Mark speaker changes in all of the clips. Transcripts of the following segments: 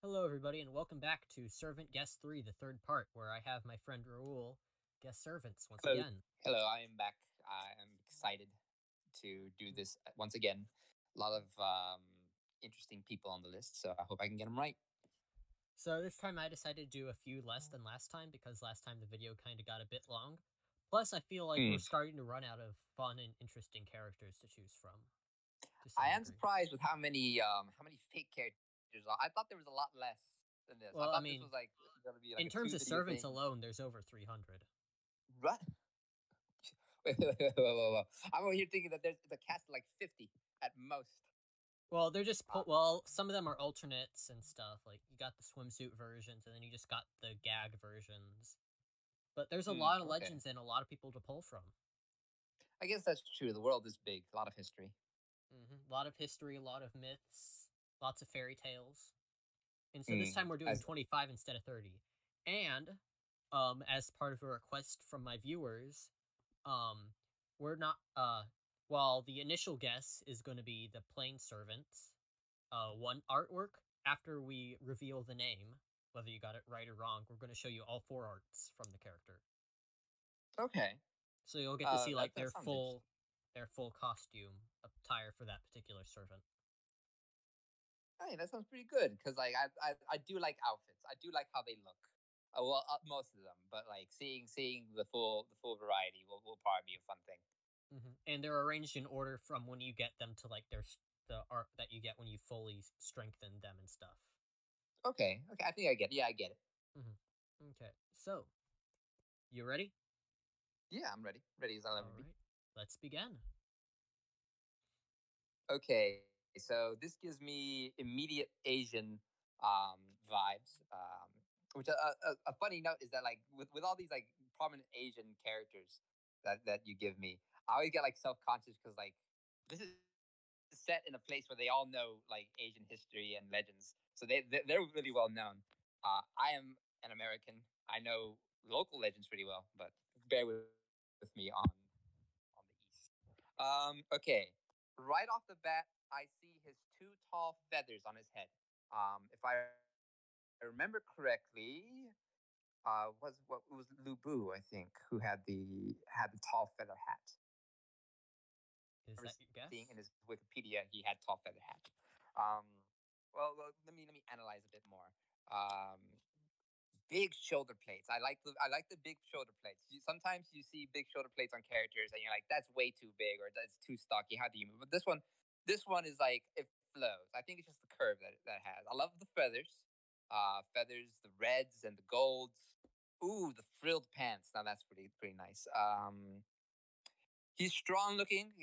Speaker 1: Hello, everybody, and welcome back to Servant Guest 3, the third part, where I have my friend Raul guest servants once
Speaker 2: Hello.
Speaker 1: again.
Speaker 2: Hello, I am back. I am excited to do this once again. A lot of interesting people on the list, so I hope I can get them right.
Speaker 1: So this time I decided to do a few less than last time because last time the video kind of got a bit long. Plus, I feel like we're
Speaker 2: Hmm.
Speaker 1: starting to run out of fun and interesting characters to choose from, to
Speaker 2: I
Speaker 1: some
Speaker 2: am
Speaker 1: degree.
Speaker 2: surprised with how many fake characters are. I thought there was a lot less than this. I
Speaker 1: Well, I
Speaker 2: thought this was
Speaker 1: mean,
Speaker 2: like going to be like
Speaker 1: in
Speaker 2: a
Speaker 1: terms
Speaker 2: two
Speaker 1: of
Speaker 2: video
Speaker 1: servants
Speaker 2: thing.
Speaker 1: alone, there's over 300.
Speaker 2: What? Wait. I'm over here thinking that there's a cast of like 50 at most.
Speaker 1: Well, they're just
Speaker 2: Uh,
Speaker 1: well, some of them are alternates and stuff. Like you got the swimsuit versions, and then you just got the gag versions. But there's a lot of
Speaker 2: okay.
Speaker 1: legends and a lot of people to pull from.
Speaker 2: I guess that's true. The world is big. A lot of history.
Speaker 1: A lot of history, a lot of myths, lots of fairy tales. And so this time we're doing
Speaker 2: As
Speaker 1: 25 instead of 30. And as part of a request from my viewers, um we're not while the initial guess is going to be the plain servants, one artwork after we reveal the name, whether you got it right or wrong, we're going to show you all four arts from the character.
Speaker 2: okay.
Speaker 1: So you'll get to see like
Speaker 2: That sounds interesting.
Speaker 1: their full costume attire for that particular servant.
Speaker 2: Hey, that sounds pretty good because like I do like outfits. I do like how they look. Well, most of them, but like seeing the full variety will probably be a fun thing.
Speaker 1: And they're arranged in order from when you get them to like the art that you get when you fully strengthen them and stuff.
Speaker 2: Okay, I think I get it. Yeah, I get it.
Speaker 1: hmm Okay, so you ready?
Speaker 2: Yeah, I'm ready. Ready as I'll ever
Speaker 1: All
Speaker 2: be.
Speaker 1: right, let's begin.
Speaker 2: Okay, so this gives me immediate Asian vibes. Which a funny note is that like with all these like prominent Asian characters that you give me, I always get like self conscious because like this is set in a place where they all know like Asian history and legends, so they're really well known. I am an American. I know local legends pretty well, but bear with me on the east. Okay, right off the bat, I see his two tall feathers on his head. If I remember correctly, was what it was Lubu, I think, who had the tall feather hat.
Speaker 1: Is
Speaker 2: I remember
Speaker 1: that your
Speaker 2: seeing in
Speaker 1: guess?
Speaker 2: his Wikipedia he had tall feather hat. Um, well, let me analyze a bit more. Big shoulder plates. I like the big shoulder plates. Sometimes you see big shoulder plates on characters, and you're like, that's way too big or that's too stocky. How do you move? But this one is like it flows. I think it's just the curve that it has. I love the feathers, feathers, the reds and the golds. Ooh, the frilled pants. Now that's pretty nice. He's strong looking.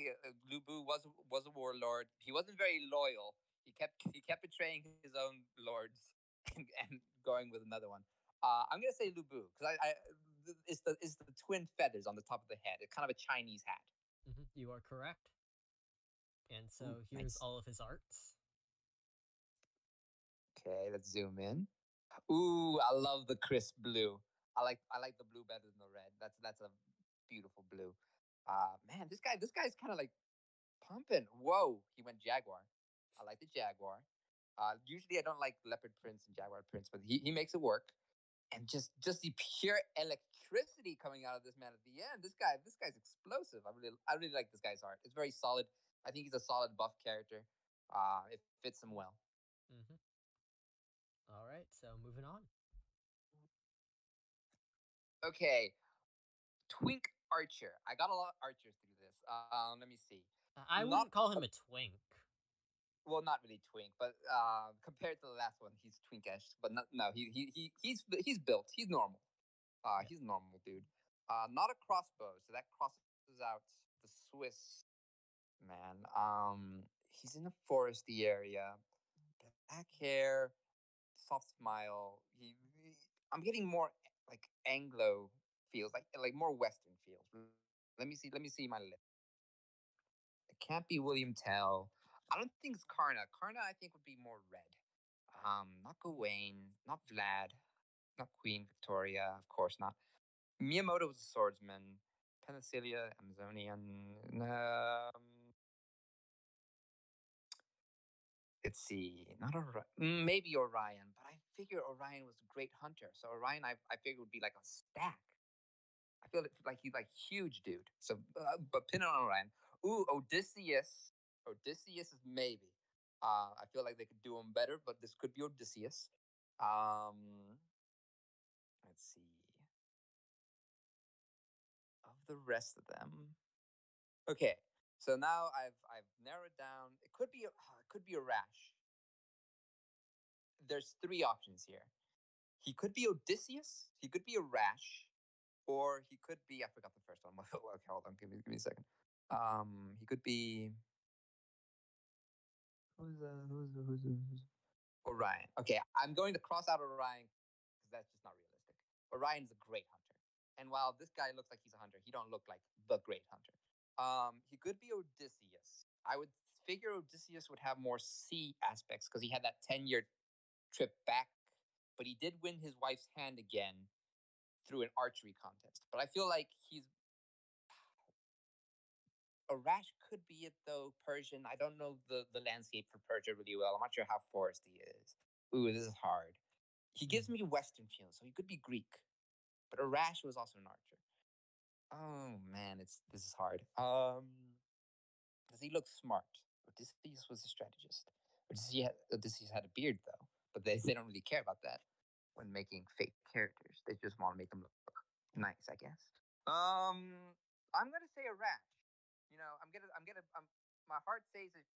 Speaker 2: Lubu was a warlord. He wasn't very loyal. He kept betraying his own lords and going with another one. I'm gonna say Lubu because it's the twin feathers on the top of the head. It's kind of a Chinese hat.
Speaker 1: You are correct. And
Speaker 2: Ooh,
Speaker 1: so here's
Speaker 2: nice.
Speaker 1: all of his arts.
Speaker 2: Okay, let's zoom in. Ooh, I love the crisp blue. I like the blue better than the red. That's a beautiful blue. Man, this guy's kind of like pumping. Whoa, he went Jaguar. I like the Jaguar. Usually I don't like leopard prints and jaguar prints, but he makes it work. And just the pure electricity coming out of this man at the end. This guy's explosive. I really like this guy's art. It's very solid. I think he's a solid buff character. It fits him well.
Speaker 1: hmm All right, so moving on.
Speaker 2: Okay, Twink Archer. I got a lot of archers through this. Let me see.
Speaker 1: I
Speaker 2: Not
Speaker 1: wouldn't call him a twink.
Speaker 2: well, not really twink, but compared to the last one, he's twinkish. But no, he's built. He's normal.
Speaker 1: Yeah.
Speaker 2: He's a normal dude. Not a crossbow, so that crosses out the Swiss man. He's in a foresty area. Black hair, soft smile. I'm getting more like Anglo feels, like more Western feels. Let me see my list. It can't be William Tell. I don't think it's Karna. Karna, I think, would be more red. Not Gawain, not Vlad, not Queen Victoria, of course not. Miyamoto was a swordsman. Penicillia, Amazonian. let's see, not Orion, maybe Orion, but I figure Orion was a great hunter. So Orion, I figured would be like a stack. I feel like he's like huge, dude. So, but pin it on Orion. Ooh, Odysseus. Odysseus is maybe. I feel like they could do him better, but this could be Odysseus. Let's see. Of the rest of them, okay. So now I've narrowed down. It could be a rash. There's three options here. He could be Odysseus. He could be a rash, or he could be. I forgot the first one. Okay, hold on. Give me a second. He could be. Who's Orion? Okay, I'm going to cross out Orion because that's just not realistic. Orion's a great hunter, and while this guy looks like he's a hunter, he don't look like the great hunter. He could be Odysseus. I would figure Odysseus would have more sea aspects because he had that 10-year trip back, but he did win his wife's hand again through an archery contest. But I feel like he's a rash could be it though. Persian. I don't know the landscape for Persia really well. I'm not sure how foresty he is. Ooh, this is hard. He gives me Western feel, so he could be Greek. But Arash was also an archer. Oh man, this is hard. Does he look smart? Odysseus was a strategist. Odysseus had a beard though, but they don't really care about that when making fake characters. They just want to make them look nice, I guess. I'm gonna say Arash. My heart says it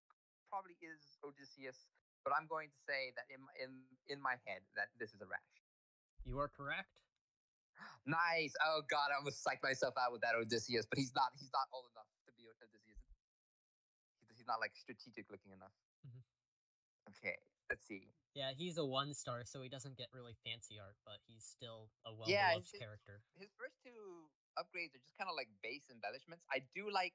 Speaker 2: probably is Odysseus, but I'm going to say that in my head that this is Arash.
Speaker 1: You are correct.
Speaker 2: Nice. Oh God, I almost psyched myself out with that Odysseus, but he's not. He's not old enough to be Odysseus. He's not like strategic looking enough.
Speaker 1: Mhm.
Speaker 2: Okay, let's see.
Speaker 1: Yeah, he's a 1-star, so he doesn't get really fancy art, but he's still a
Speaker 2: Yeah,
Speaker 1: well-beloved character.
Speaker 2: his first two upgrades are just kind of like base embellishments. I do like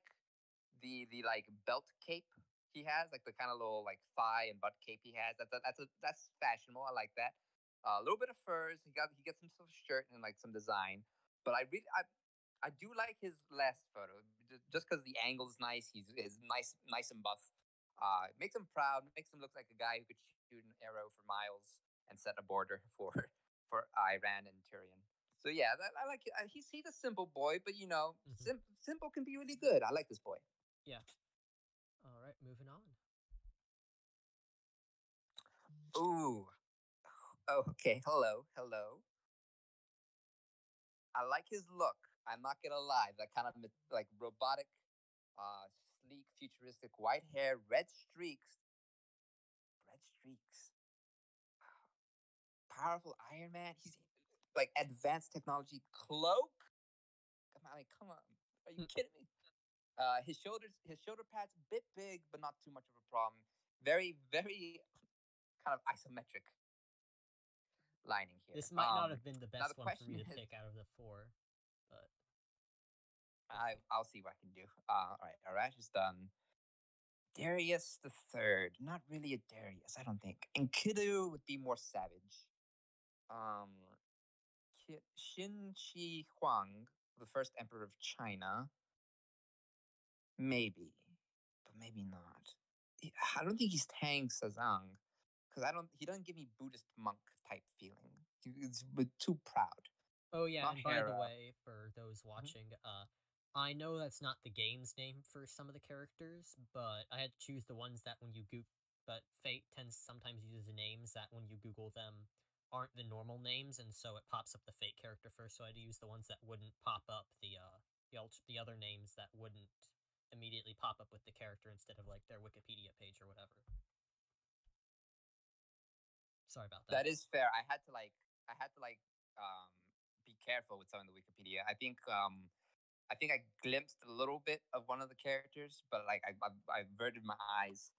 Speaker 2: the like belt cape he has, like the kind of little like thigh and butt cape he has. That's fashionable. I like that. A little bit of furs. He gets himself a shirt and like some design. But I do like his last photo just because the angle is nice. He's nice and buff. It makes him proud. Makes him look like a guy who could shoot an arrow for miles and set a border for Iran and Tyrian. So yeah, I like it. He's a simple boy, but simple can be really good. I like this boy.
Speaker 1: Yeah. All right, moving on.
Speaker 2: Ooh. Oh, okay. Hello. I like his look. I'm not gonna lie. That kind of like robotic, sleek, futuristic, white hair, red streaks. Red streaks. Powerful Iron Man. He's like advanced technology cloak. Come on. Are you kidding me? His shoulder pads a bit big, but not too much of a problem. Very kind of isometric lining here.
Speaker 1: This might not have been the
Speaker 2: Now
Speaker 1: best
Speaker 2: the
Speaker 1: one for
Speaker 2: question
Speaker 1: me to
Speaker 2: is,
Speaker 1: pick out of the four, but
Speaker 2: I'll see what I can do. All right, Arash is done. Darius the Third, not really a Darius, I don't think. Enkidu would be more savage. Um, Qin Shi Huang, the first emperor of China, maybe, but maybe not. I don't think he's Tang Sazang because I don't. He doesn't give me Buddhist monk type feeling. He's too proud.
Speaker 1: oh yeah,
Speaker 2: Not
Speaker 1: and by the
Speaker 2: Hera.
Speaker 1: way, for those watching, I know that's not the game's name for some of the characters, but I had to choose the ones that when you but Fate tends sometimes uses names that when you Google them aren't the normal names, and so it pops up the Fate character first. So I had to use the ones that wouldn't pop up the other names that wouldn't immediately pop up with the character instead of like their Wikipedia page or whatever. Sorry about that.
Speaker 2: That is fair. I had to be careful with some of the Wikipedia. I think I glimpsed a little bit of one of the characters, but like I averted my eyes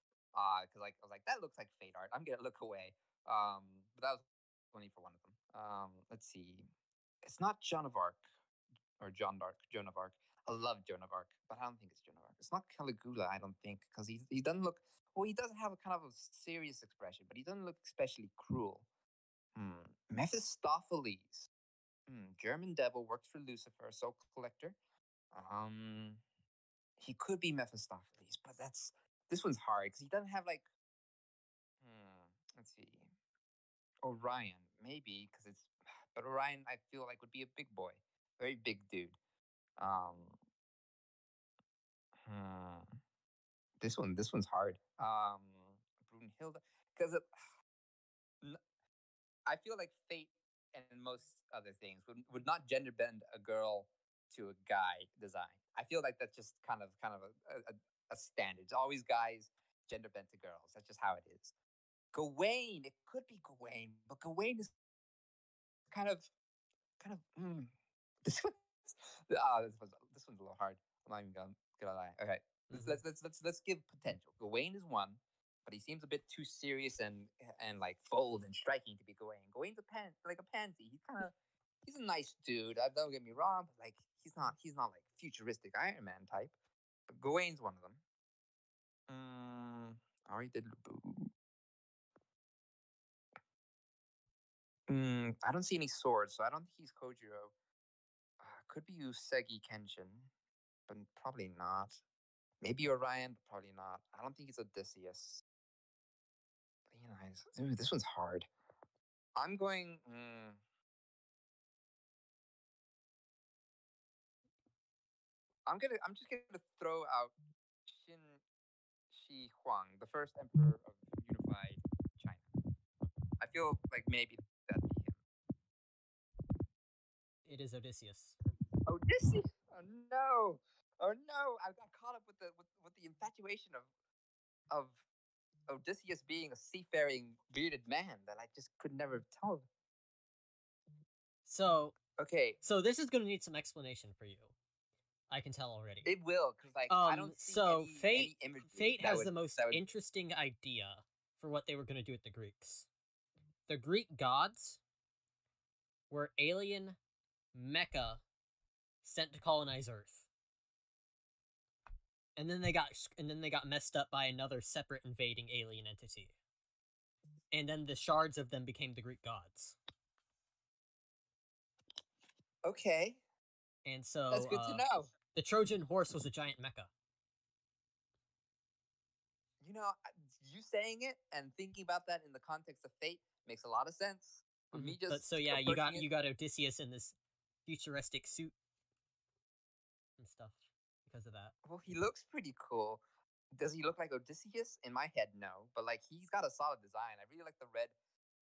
Speaker 2: because like I was like that looks like fate art. I'm gonna look away. But that was only for one of them. Let's see. It's not Joan of Arc or John d'Arc. Joan of Arc. I love Joan of Arc, but I don't think it's Joan of Arc. It's not Caligula. I don't think because he doesn't look. Well, he does have a kind of a serious expression, but he doesn't look especially cruel. Mephistopheles. German devil works for Lucifer, soul collector. Um, he could be Mephistopheles, but this one's hard because he doesn't have like see. Orion, maybe because it's, but Orion I feel like would be a big boy, very big dude. Um, hmm, this one's hard. Brunhilde, because I feel like Fate and most other things would not gender bend a girl to a guy design. I feel like that's just kind of a standard. It's always guys gender bent to girls. That's just how it is. Gawain, it could be Gawain, but Gawain is kind of kind of this one. This one's a little hard. I'm not even gonna lie. Okay, let's give potential. Gawain is one, but he seems a bit too serious and like bold and striking to be Gawain. Gawain's like a pansy. He's a nice dude. Don't get me wrong, but like he's not like futuristic Iron Man type. But Gawain's one of them. I already did Lubu. I don't see any swords, so I don't think he's Kojiro. Could be Usagi Kenshin, but probably not. Maybe Orion, but probably not. I don't think it's Odysseus. Leonidas. Dude, this one's hard. I'm going. I'm just gonna throw out Qin Shi Huang, the first emperor of unified China. I feel like maybe that'd be him.
Speaker 1: It is Odysseus.
Speaker 2: Odysseus. Oh no! Oh no! I got caught up with the infatuation of Odysseus being a seafaring bearded man that I just could never tell.
Speaker 1: So
Speaker 2: Okay,
Speaker 1: so this is gonna need some explanation for you. I can tell already.
Speaker 2: it will because like I don't see
Speaker 1: so
Speaker 2: any imagery.
Speaker 1: Fate has
Speaker 2: would,
Speaker 1: the most
Speaker 2: would...
Speaker 1: interesting idea for what they were gonna do with the Greeks. The Greek gods were alien mecha sent to colonize Earth. And then they got messed up by another separate invading alien entity. And then the shards of them became the Greek gods.
Speaker 2: Okay.
Speaker 1: And so
Speaker 2: that's good to know.
Speaker 1: The Trojan horse was a giant mecha.
Speaker 2: You know, you saying it and thinking about that in the context of Fate makes a lot of sense. But me just
Speaker 1: but so yeah, you got Odysseus in this futuristic suit and stuff because of that.
Speaker 2: Well, he looks pretty cool. Does he look like Odysseus? In my head, no. But like he's got a solid design. I really like the red.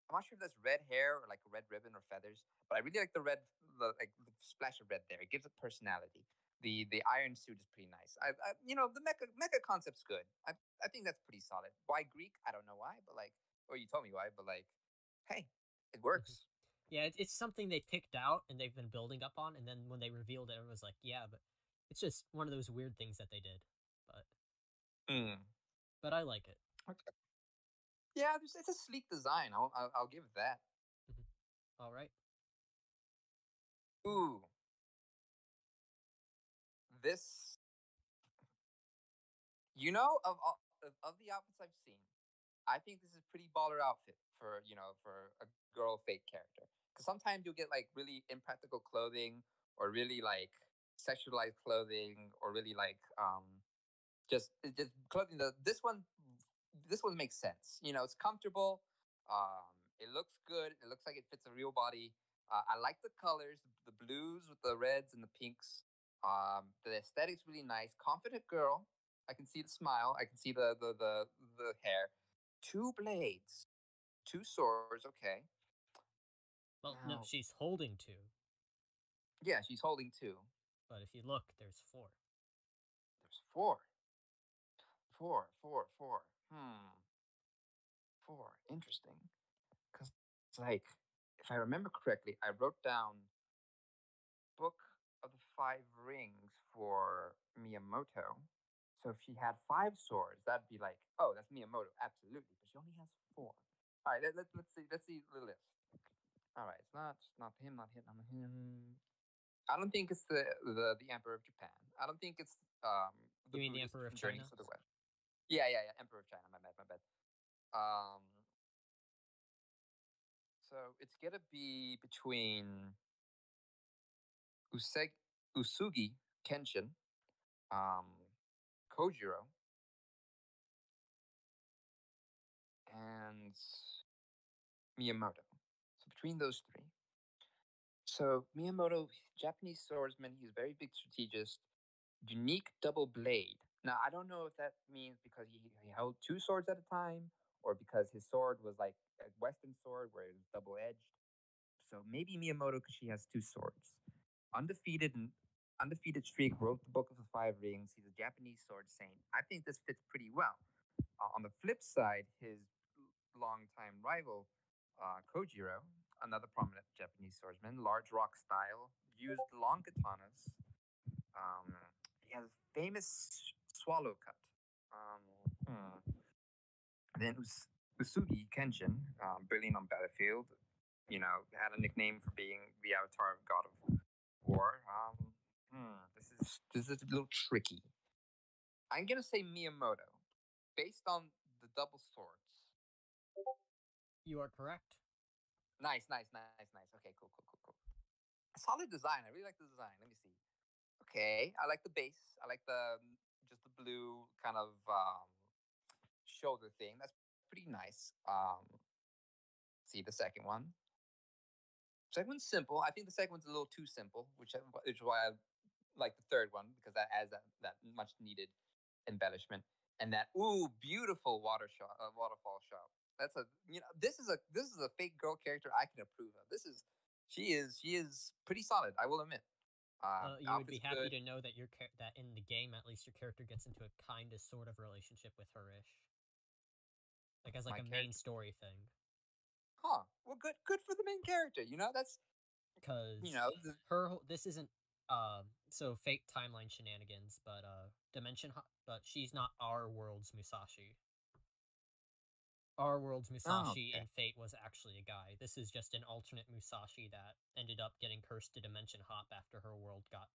Speaker 2: I'm not sure if that's red hair or like a red ribbon or feathers, but I really like the the splash of red there. It gives it personality. The iron suit is pretty nice. The mecha concept's good. I think that's pretty solid. Why Greek? I don't know why, but like, or you told me why, but like, hey, it works.
Speaker 1: Yeah, it's something they picked out and they've been building up on, and then when they revealed it, it was like, yeah, but it's just one of those weird things that they did. But I like it.
Speaker 2: Okay. Yeah, it's a sleek design. I'll give it that.
Speaker 1: All right.
Speaker 2: Ooh, this. Of the outfits I've seen, I think this is a pretty baller outfit for a girl Fate character. Because sometimes you'll get like really impractical clothing or really like sexualized clothing or really like just clothing. This one makes sense. It's comfortable. It looks good. It looks like it fits a real body. I like the colors, the blues with the reds and the pinks. The aesthetic's really nice. Confident girl. I can see the smile. I can see the hair. 2 blades, 2 swords. Okay.
Speaker 1: Well, no, she's holding 2.
Speaker 2: Yeah, she's holding 2.
Speaker 1: But if you look, there's 4.
Speaker 2: There's 4. 4, 4, 4. 4. Interesting. Because, like, if I remember correctly, I wrote down Book of the 5 Rings for Miyamoto. So if she had 5 swords, that'd be like, oh, that's Miyamoto, absolutely. But she only has 4. All right, let's see. Let's see the list. All right, it's not him, not him, not him. I don't think it's the Emperor of Japan. I don't think it's
Speaker 1: You mean the Emperor of China?
Speaker 2: To the West. Yeah, Emperor of China. My bad. So it's gonna be between Usugi Kenshin, Kojiro, and Miyamoto. So between those three. So Miyamoto, Japanese swordsman, he's a very big strategist. Unique double blade. Now I don't know if that means because he held two swords at a time, or because his sword was like a Western sword where it was double edged. So maybe Miyamoto because she has two swords. Undefeated and undefeated streak, wrote the Book of the Five Rings. He's a Japanese sword saint. I think this fits pretty well. On the flip side, his longtime rival, Kojiro, another prominent Japanese swordsman, large rock style, used long katanas. Um, he has famous swallow cut. Then Usugi Kenshin, brilliant on battlefield. You know, had a nickname for being the avatar of God of War. This is a little tricky. I'm gonna say Miyamoto, based on the double swords.
Speaker 1: You are correct.
Speaker 2: Nice. Okay, cool. Solid design. I really like the design. Let me see. Okay, I like the base. I like the just the blue kind of shoulder thing. That's pretty nice. See the second one. Second one's simple. I think the second one's a little too simple, which is why I like the third one because that adds that much needed embellishment and that beautiful waterfall shot. That's a this is a fake girl character I can approve of. She is pretty solid. I will admit.
Speaker 1: You would be
Speaker 2: Outfit's
Speaker 1: happy
Speaker 2: good.
Speaker 1: to know that that in the game, at least, your character gets into a kind of sort of relationship with her-ish, like as like
Speaker 2: My
Speaker 1: a main
Speaker 2: character,
Speaker 1: story thing.
Speaker 2: huh? Well, good for the main character. You know that's you
Speaker 1: Because
Speaker 2: know
Speaker 1: this isn't so fake timeline shenanigans, but but she's not our world's Musashi. Our world's
Speaker 2: oh,
Speaker 1: Musashi
Speaker 2: okay.
Speaker 1: in Fate was actually a guy. This is just an alternate Musashi that ended up getting cursed to dimension hop after her world got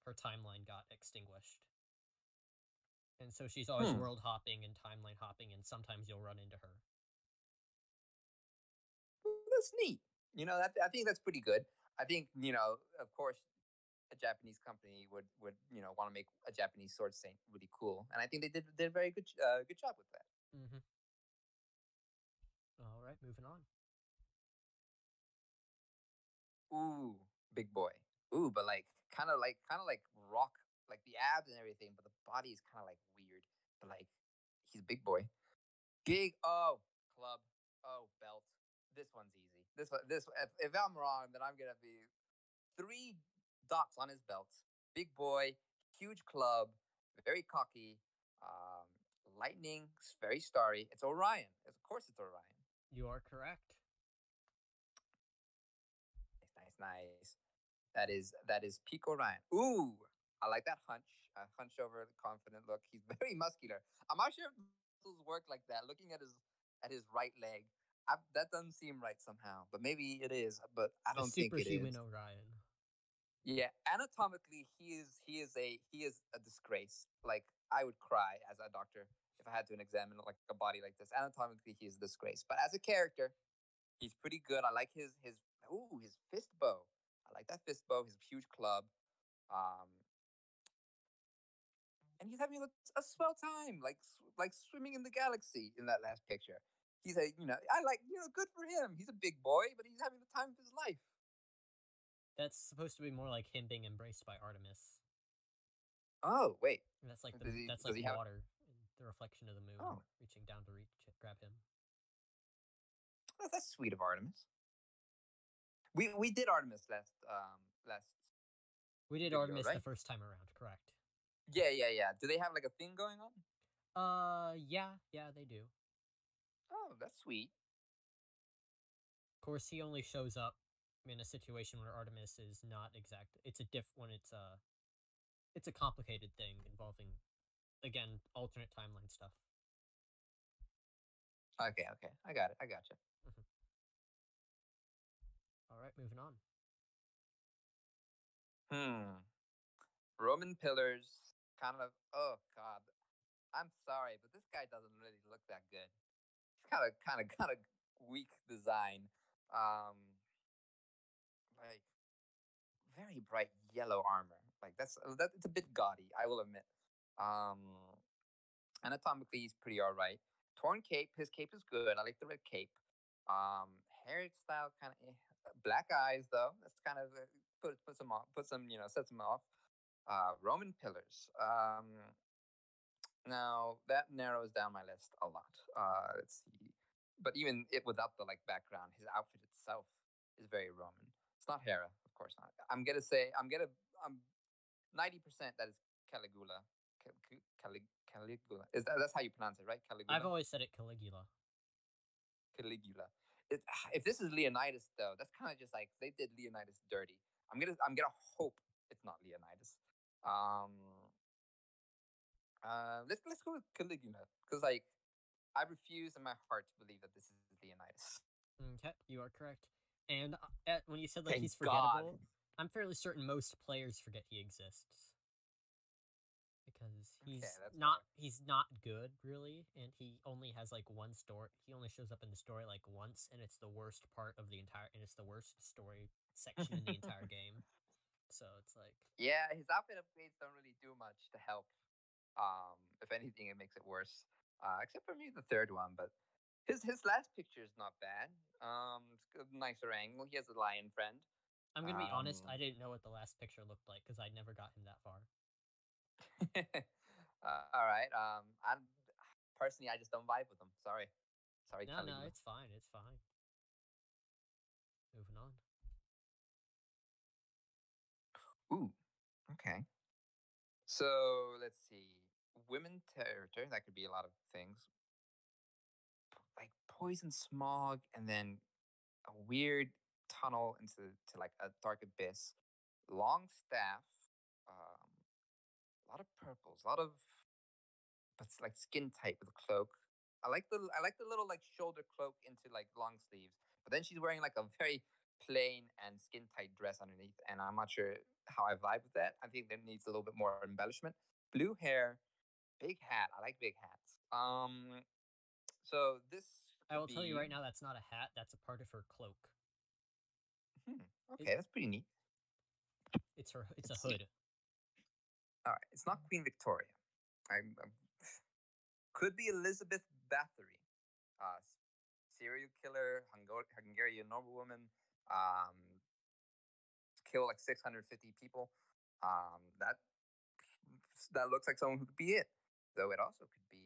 Speaker 1: her timeline got extinguished. And so she's always
Speaker 2: Hmm.
Speaker 1: world hopping and timeline hopping, and sometimes you'll run into her.
Speaker 2: Well, that's neat. I think that's pretty good. I think of course, a Japanese company would want to make a Japanese sword saint really cool, and I think they did a very good job with that.
Speaker 1: Mm-hmm. All right, moving on.
Speaker 2: Ooh, big boy. Ooh, but like kind of like rock, like the abs and everything, but the body is kind of like weird. But like he's a big boy. Big club. Oh, belt. This one's easy. This if I'm wrong, then I'm gonna be three dots on his belt. Big boy, huge club, very cocky. Um, lightning, very starry. It's Orion. Of course, it's Orion.
Speaker 1: You are correct.
Speaker 2: Nice. That is peak Orion. Ooh, I like that hunch. Hunch over the confident look. He's very muscular. I'm not sure if muscles work like that. Looking at his right leg, that doesn't seem right somehow. But maybe it is. But I
Speaker 1: The
Speaker 2: don't think it
Speaker 1: superhuman
Speaker 2: is.
Speaker 1: Orion.
Speaker 2: Yeah, anatomically, he is a disgrace. Like I would cry as a doctor if I had to examine like a body like this. Anatomically, he is a disgrace. But as a character, he's pretty good. I like his fist bow. I like that fist bow. His huge club. Um, and he's having a swell time, like swimming in the galaxy in that last picture. He's I like good for him. He's a big boy, but he's having the time of his life.
Speaker 1: That's supposed to be more like him being embraced by Artemis.
Speaker 2: Oh wait,
Speaker 1: And
Speaker 2: does he
Speaker 1: that's
Speaker 2: does
Speaker 1: like
Speaker 2: he have?
Speaker 1: water, the reflection of the moon
Speaker 2: Oh,
Speaker 1: reaching down to grab him.
Speaker 2: that's sweet of Artemis. We did Artemis last
Speaker 1: We did
Speaker 2: video,
Speaker 1: Artemis the
Speaker 2: right?
Speaker 1: first time around, correct?
Speaker 2: Yeah. Do they have like a thing going on?
Speaker 1: Yeah, they do.
Speaker 2: Oh, that's sweet.
Speaker 1: Of course, he only shows up in a situation where Artemis is not exact. It's a when it's a complicated thing involving, again, alternate timeline stuff.
Speaker 2: Okay. I got it. I got you.
Speaker 1: Mhm. All right, moving on.
Speaker 2: Roman pillars, kind of. Oh God, I'm sorry, but this guy doesn't really look that good. He's kind of weak design. Um, like very bright yellow armor. Like it's a bit gaudy, I will admit. Um, anatomically, he's pretty all right. Torn cape. His cape is good. I like the red cape. Hairstyle kind of black eyes though. That's kind of put some off, put some sets them off. Roman pillars. Now that narrows down my list a lot. Let's see, but even it without the like background, his outfit itself is very Roman. It's not Hera, of course not. I'm 90% that is Caligula. Caligula. That's how you pronounce it, right?
Speaker 1: I've
Speaker 2: Caligula.
Speaker 1: always said it Caligula.
Speaker 2: Caligula. If this is Leonidas though, that's kind of just like they did Leonidas dirty. I'm gonna hope it's not Leonidas. Um, let's go with Caligula because like I refuse in my heart to believe that this is Leonidas.
Speaker 1: Okay, you are correct. And when you said like
Speaker 2: Thank
Speaker 1: he's
Speaker 2: God.
Speaker 1: forgettable, I'm fairly certain most players forget he exists because he's not good really, and he only has like one story. He only shows up in the story like once, and it's the worst part of the entire, and it's the worst story section in the entire game. So it's like,
Speaker 2: yeah, his outfit upgrades don't really do much to help. If anything, it makes it worse. Except for maybe the third one, but his last picture is not bad. It's a nicer angle. He has a lion friend.
Speaker 1: I'm gonna be honest. I didn't know what the last picture looked like because I never got him that far.
Speaker 2: All right. I'm personally, I just don't vibe with him. Sorry,
Speaker 1: No,
Speaker 2: Caligula.
Speaker 1: it's fine. It's fine. Moving on.
Speaker 2: Ooh, okay. So let's see. Women character, that could be a lot of things. Like poison smog and then a weird tunnel to like a dark abyss. Long staff, a lot of purples, a lot of but it's like skin tight with a cloak. I like the little like shoulder cloak into like long sleeves. But then she's wearing like a very plain and skin tight dress underneath, and I'm not sure how I vibe with that. I think that needs a little bit more embellishment. Blue hair, big hat. I like big hats. So this
Speaker 1: I
Speaker 2: could
Speaker 1: will tell you
Speaker 2: be.
Speaker 1: right now, that's not a hat. That's a part of her cloak.
Speaker 2: Okay, that's pretty neat.
Speaker 1: It's her. It's a
Speaker 2: Let's see.
Speaker 1: hood.
Speaker 2: All right, it's not Queen Victoria. I could be Elizabeth Bathory, serial killer, Hungarian noblewoman, um, kill like 650 people. That looks like someone who could be it. Though it also could be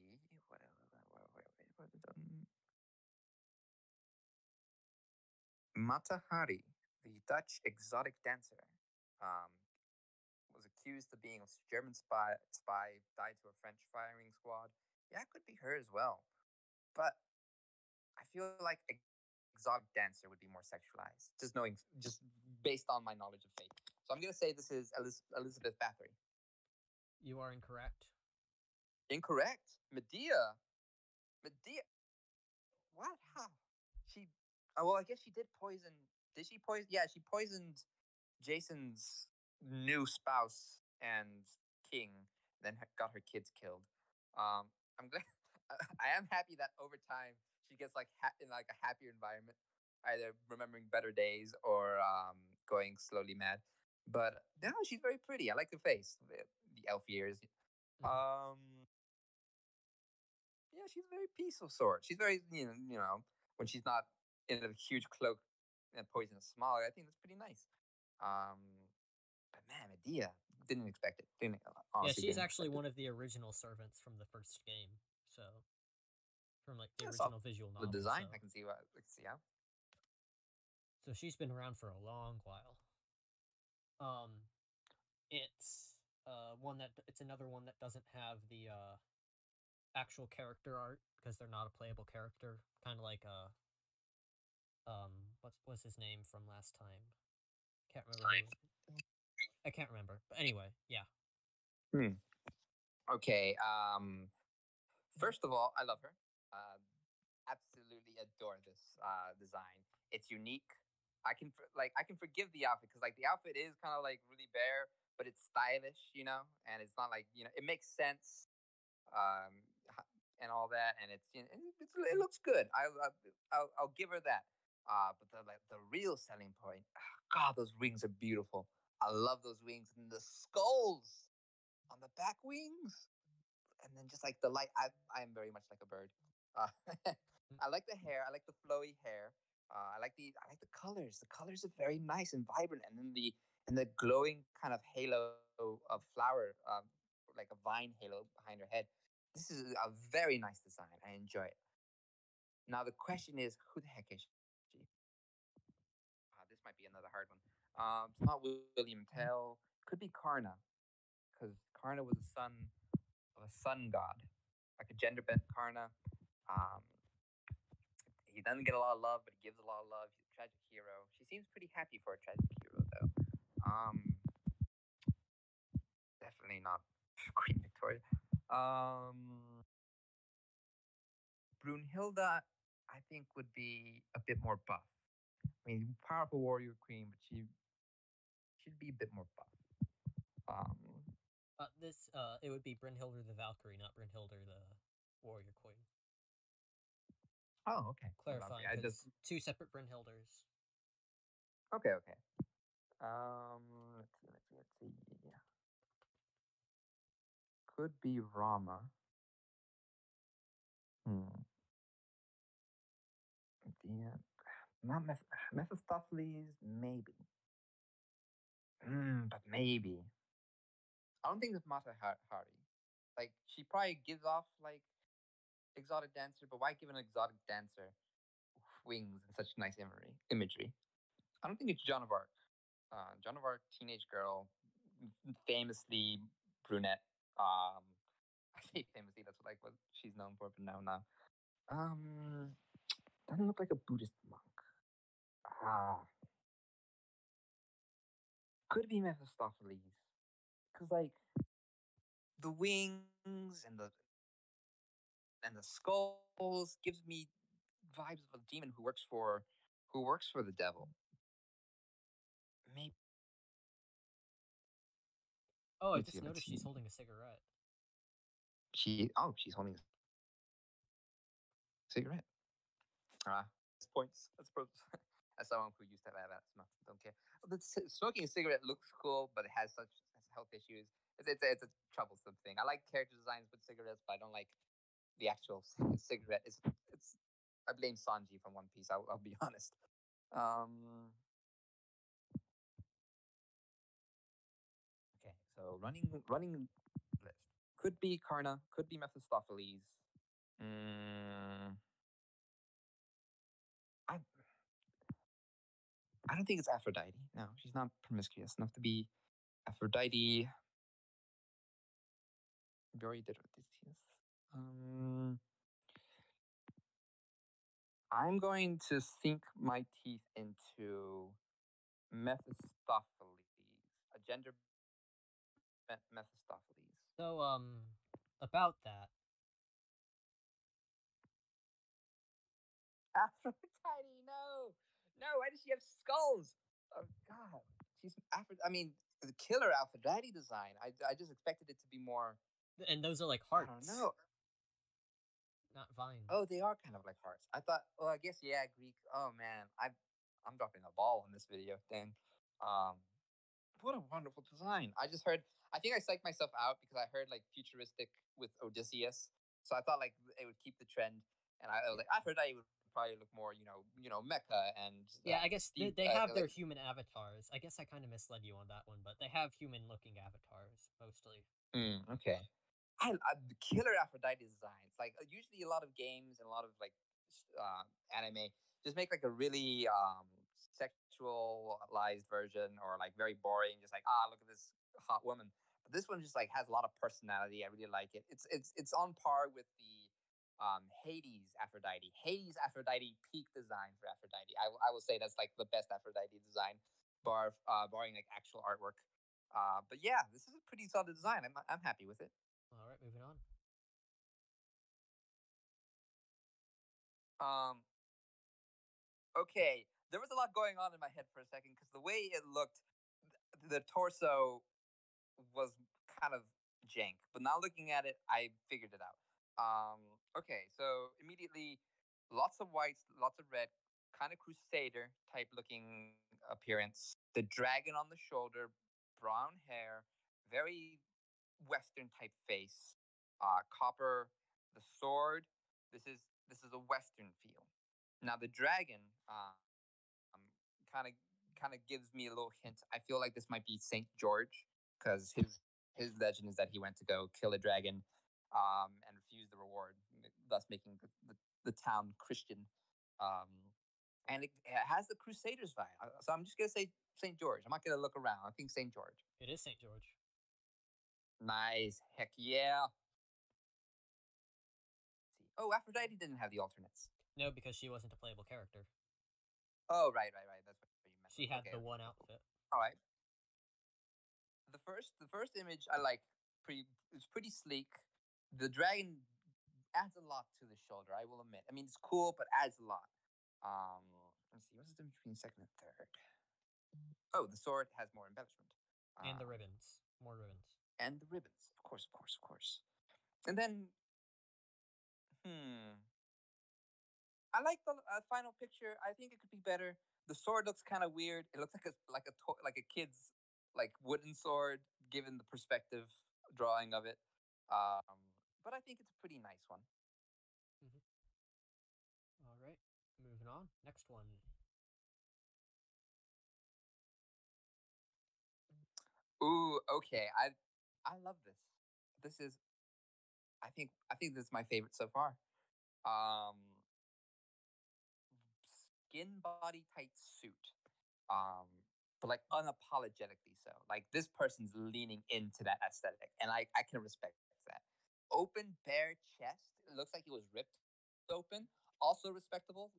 Speaker 2: Mata Hari, the Dutch exotic dancer. Um, was accused of being a German spy, died to a French firing squad. Yeah, it could be her as well. But I feel like exotic dancer would be more sexualized, just based on my knowledge of fate. So I'm gonna say this is Elizabeth Bathory.
Speaker 1: You are incorrect.
Speaker 2: Incorrect. Medea. Medea. What? How? She. Oh, well, I guess she did poison. Did she poison? Yeah, she poisoned Jason's new spouse and king, then got her kids killed. I'm glad. I am happy that over time she gets like in like a happier environment, either remembering better days or going slowly mad. But no, she's very pretty. I like the face, the elf ears. Yeah, she's very peaceful sort. She's very when she's not in a huge cloak and poisonous smog. I think that's pretty nice. Um, but man, Medea didn't expect it. Didn't
Speaker 1: Yeah,
Speaker 2: honestly
Speaker 1: she's
Speaker 2: didn't
Speaker 1: actually
Speaker 2: expect it.
Speaker 1: one of the original servants from the first game. So from like the
Speaker 2: I saw
Speaker 1: original visual
Speaker 2: the
Speaker 1: novel.
Speaker 2: design. I can see what I can see how.
Speaker 1: So she's been around for a long while. It's it's another one that doesn't have the actual character art because they're not a playable character. Kind of like what's his name from last time? Can't remember. I can't remember. But anyway, yeah.
Speaker 2: Okay. First of all, I love her. Absolutely adore this design. It's unique. I can forgive the outfit because like the outfit is kind of like really bare, but it's stylish, and it's not like it makes sense, um, and all that, and it looks good. I'll give her that. But the real selling point, God, those wings are beautiful. I love those wings and the skulls on the back wings, and then just like the light. I am very much like a bird. Uh,
Speaker 1: Mm.
Speaker 2: I like the hair. I like the flowy hair. I like the colors. The colors are very nice and vibrant, and then the glowing kind of halo of flower, like a vine halo behind her head. This is a very nice design. I enjoy it. Now the question is, who the heck is she? This might be another hard one. It's not William Tell. Could be Karna, because Karna was a son of a sun god, like a gender bent Karna. Um, he doesn't get a lot of love, but he gives a lot of love. He's a tragic hero. She seems pretty happy for a tragic hero, though. Definitely not Queen Victoria. Brunhilde, I think, would be a bit more buff. I mean, powerful warrior queen, but she'd be a bit more buff. Um,
Speaker 1: It would be Brynhilder the Valkyrie, not Brynhilder the Warrior Queen.
Speaker 2: oh, okay.
Speaker 1: Clarifying,
Speaker 2: I
Speaker 1: because
Speaker 2: just
Speaker 1: two separate Brynhilders.
Speaker 2: okay. Let's see. Could be Rama. Hmm. Yeah. Not Mephistopheles, maybe. But maybe. I don't think it's Mata Hari. Like, she probably gives off, like, exotic dancer, but why give an exotic dancer wings and such nice imagery? I don't think it's Joan of Arc. Joan of Arc, teenage girl, famously brunette. I say famously, that's what she's known for, but now. Um, doesn't look like a Buddhist monk. Ah, could be Mephistopheles, because like the wings and the skulls gives me vibes of a demon who works for the devil. Maybe.
Speaker 1: Oh, I
Speaker 2: Let's see.
Speaker 1: just
Speaker 2: Let's
Speaker 1: noticed she's
Speaker 2: see.
Speaker 1: holding a cigarette.
Speaker 2: She's holding a cigarette. Points. That's pros. As someone who used to have asthma, don't care. But smoking a cigarette looks cool, but it has such health issues. It's a troublesome thing. I like character designs with cigarettes, but I don't like the actual cigarette. It's I blame Sanji from One Piece. I'll be honest. Um, okay, so running list could be Karna, could be Mephistopheles. Mm, I I don't think it's Aphrodite. No, she's not promiscuous enough to be Aphrodite. We already did Odysseus. Um, I'm going to sink my teeth into Mephistopheles, a gender Mephistopheles.
Speaker 1: So, about that.
Speaker 2: Aphrodite, no. Why does she have skulls? Oh God, she's Aphrodite. I mean, the killer Aphrodite design. I just expected it to be more.
Speaker 1: And those are like
Speaker 2: I don't
Speaker 1: hearts,
Speaker 2: know.
Speaker 1: not vines.
Speaker 2: Oh, they are kind of like hearts. I thought. Oh, I guess yeah, Greek. Oh man, I'm dropping a ball on this video. Dang. Um, what a wonderful design. I just heard. I think I psyched myself out because I heard like futuristic with Odysseus. So I thought like it would keep the trend, and I was like Aphrodite would probably look more, Mecca and
Speaker 1: Yeah, I guess
Speaker 2: Steve,
Speaker 1: they have their
Speaker 2: like.
Speaker 1: human avatars. I guess I kind of misled you on that one, but they have human-looking avatars mostly.
Speaker 2: Okay. The killer Aphrodite designs. Like usually, a lot of games and a lot of like anime just make like a really sexualized version or like very boring. Just like look at this hot woman. But this one just like has a lot of personality. I really like it. It's on par with the Hades Aphrodite. Hades Aphrodite peak design for Aphrodite. I will say that's like the best Aphrodite design, barring like actual artwork. But yeah, this is a pretty solid design. I'm happy with it.
Speaker 1: All right, moving on.
Speaker 2: Um, okay, there was a lot going on in my head for a second because the way it looked, the torso was kind of jank. But now looking at it, I figured it out. Okay, so immediately, lots of whites, lots of red, kind of crusader type looking appearance. The dragon on the shoulder, brown hair, very Western type face. Copper, the sword. This is This is a Western feel. Now the dragon kind of gives me a little hint. I feel like this might be Saint George because his legend is that he went to go kill a dragon and refused the reward, thus making the town Christian. Um, and it has the Crusaders vibe. So I'm just gonna say Saint George. I'm not gonna look around. I think Saint George.
Speaker 1: It is St. George.
Speaker 2: Nice. Heck yeah. Oh, Aphrodite didn't have the alternates.
Speaker 1: No, because she wasn't a playable character.
Speaker 2: Oh, right. That's what you meant.
Speaker 1: She had
Speaker 2: Okay,
Speaker 1: the
Speaker 2: okay,
Speaker 1: one
Speaker 2: cool.
Speaker 1: outfit.
Speaker 2: All right. The first image I like. It's pretty sleek. The dragon adds a lot to the shoulder. I will admit. I mean, it's cool, but adds a lot. Let's see. What's the difference between second and third? Oh, the sword has more embellishment.
Speaker 1: And the ribbons. More ribbons.
Speaker 2: And the ribbons, of course. And then, I like the final picture. I think it could be better. The sword looks kind of weird. It looks like a kid's like wooden sword, given the perspective drawing of it. But I think it's a pretty nice one.
Speaker 1: All right, moving on. Next one.
Speaker 2: Ooh, okay. I love this. This is I think this is my favorite so far. Um Skin body tight suit. But like unapologetically so. Like this person's leaning into that aesthetic, and I can respect that. Open bare chest. It looks like it was ripped open. Also respectable.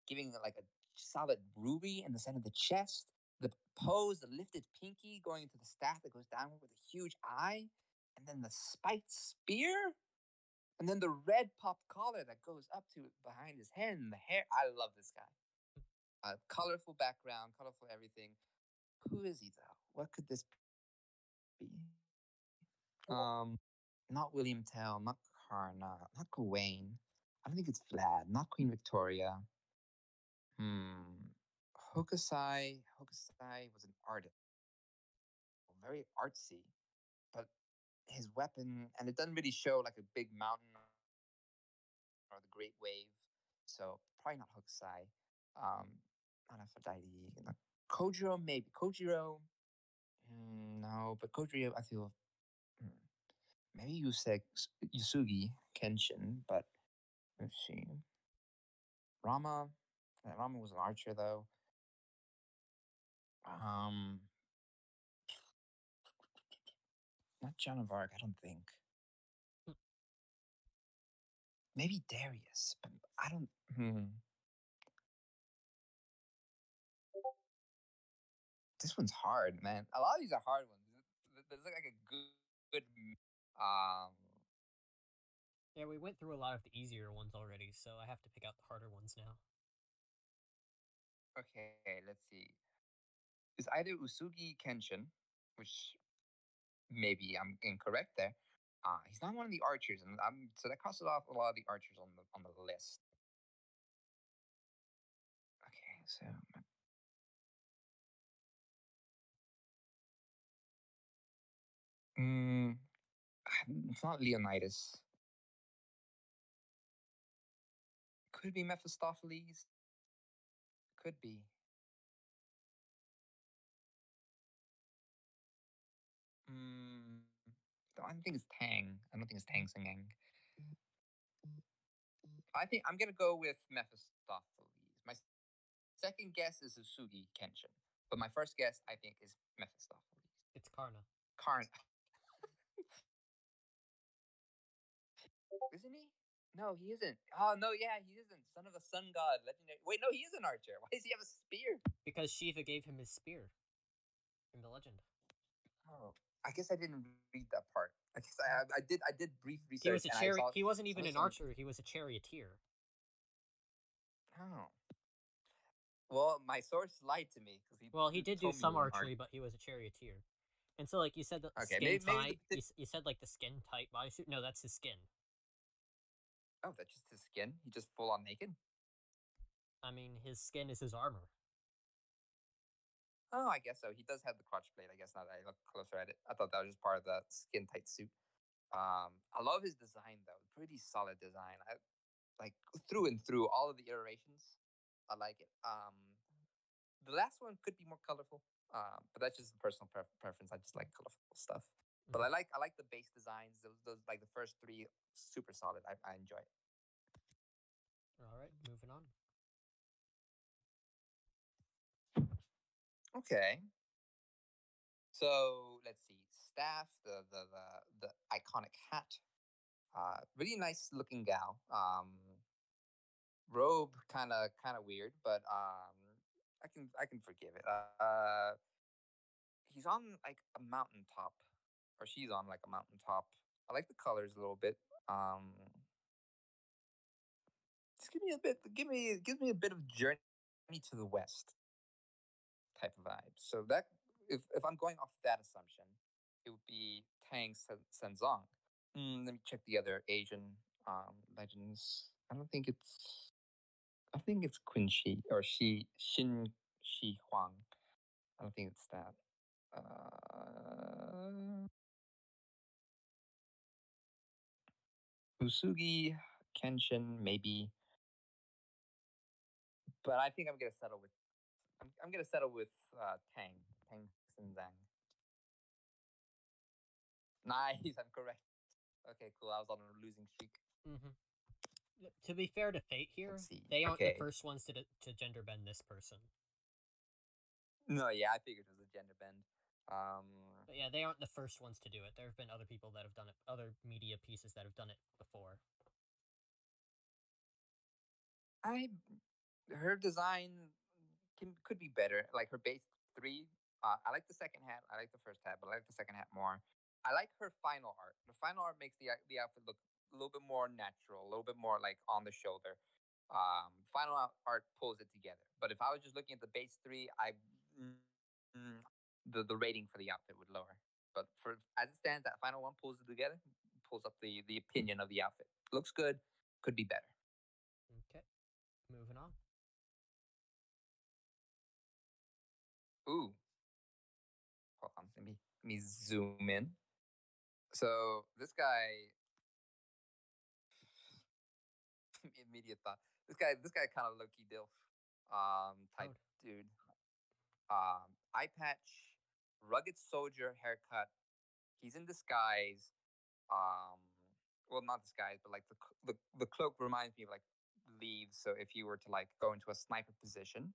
Speaker 2: Giving like a solid ruby in the center of the chest. The pose, the lifted pinky going into the staff that goes downward with a huge eye, and then the spiked spear, and then the red pop collar that goes up to behind his head and the hair. I love this guy. Colorful background, colorful everything. Who is he though? What could this be? Not William Tell, not Karna, not Gawain. I don't think it's Vlad, not Queen Victoria. Hokusai was an artist, very artsy, but his weapon, and it doesn't really show like a big mountain or the Great Wave, so probably not Hokusai. Not Aphrodite. Not Kojiro, maybe Kojiro. No, but Kojiro, I feel maybe Yusugi Kenshin, but let's see. Rama. Rama was an archer though. Not Joan of Arc, I don't think. Maybe Darius, but I don't. This one's hard, man. A lot of these are hard ones. There's like a good. Um.
Speaker 1: Yeah, we went through a lot of the easier ones already, so I have to pick out the harder ones now.
Speaker 2: Okay, let's see. It's either Usugi Kenshin, which maybe I'm incorrect there. He's not one of the archers, and so that crosses off a lot of the archers on the list. Okay, so it's not Leonidas. Could be Mephistopheles. Could be. I don't think it's Tang. I don't think it's Tang singing. I think I'm gonna go with Mephistopheles. My second guess is Usugi Kenshin, but my first guess I think is Mephistopheles.
Speaker 1: It's Karna.
Speaker 2: Karna. Isn't he? No, he isn't. Oh no, yeah, he isn't. Son of a sun god, legendary. Wait, no, he is an archer. Why does he have a spear?
Speaker 1: Because Shiva gave him his spear in the legend.
Speaker 2: Oh, I guess I didn't read that part. I guess I did brief research.
Speaker 1: He was a chariot. He wasn't even an archer. He was a charioteer.
Speaker 2: Oh. Well, my source lied to me because
Speaker 1: he did do some archery, but he was a charioteer. And so, like you said, the skin tight. You said like the skin tight bodysuit. No, that's his skin.
Speaker 2: Oh, that's just his skin. He just full on naked.
Speaker 1: I mean, his skin is his armor.
Speaker 2: Oh, I guess so. He does have the crotch plate. I guess now that I look closer at it, I thought that was just part of the skin tight suit. I love his design though. Pretty solid design. like through and through all of the iterations. I like it. The last one could be more colorful, but that's just personal preference. I just like colorful stuff. But I like the base designs. Those like the first three, super solid. I enjoy it.
Speaker 1: All right, moving on.
Speaker 2: Okay. So let's see. Staff, the iconic hat. Really nice looking gal. Robe kind of weird, but I can forgive it. He's on like a mountaintop, or she's on like a mountaintop. I like the colors a little bit. Just give me a bit. Give me a bit of Journey to the West type of vibe. So that if I'm going off that assumption, it would be Tang Senzong. Let me check the other Asian legends. I don't think it's. I think it's Qin Shi or Xin Shi Huang. I don't think it's that. Usugi Kenshin maybe, but I think I'm gonna settle with. I'm gonna settle with Tang Senzang. Nice, I'm correct. Okay, cool. I was on a losing streak.
Speaker 1: To be fair to Fate here, they aren't the first ones to gender bend this person.
Speaker 2: No, yeah, I figured it was a gender bend.
Speaker 1: But yeah, they aren't the first ones to do it. There have been other people that have done it, other media pieces that have done it before.
Speaker 2: Her design could be better. Like her base 3, I like the second hat. I like the first hat, but I like the second hat more. I like her final art. The final art makes the outfit look a little bit more natural, a little bit more like on the shoulder. Final art pulls it together. But if I was just looking at the base 3, the rating for the outfit would lower. But for as it stands, that final one pulls it together, pulls up the opinion of the outfit. Looks good, could be better.
Speaker 1: Okay, moving on.
Speaker 2: Ooh, hold on, let me zoom in. So this guy, immediate thought. This guy kind of low key dilf, type dude. Eye patch, rugged soldier haircut. He's in disguise. Well, not disguise, but like the cloak reminds me of like leaves. So if you were to like go into a sniper position,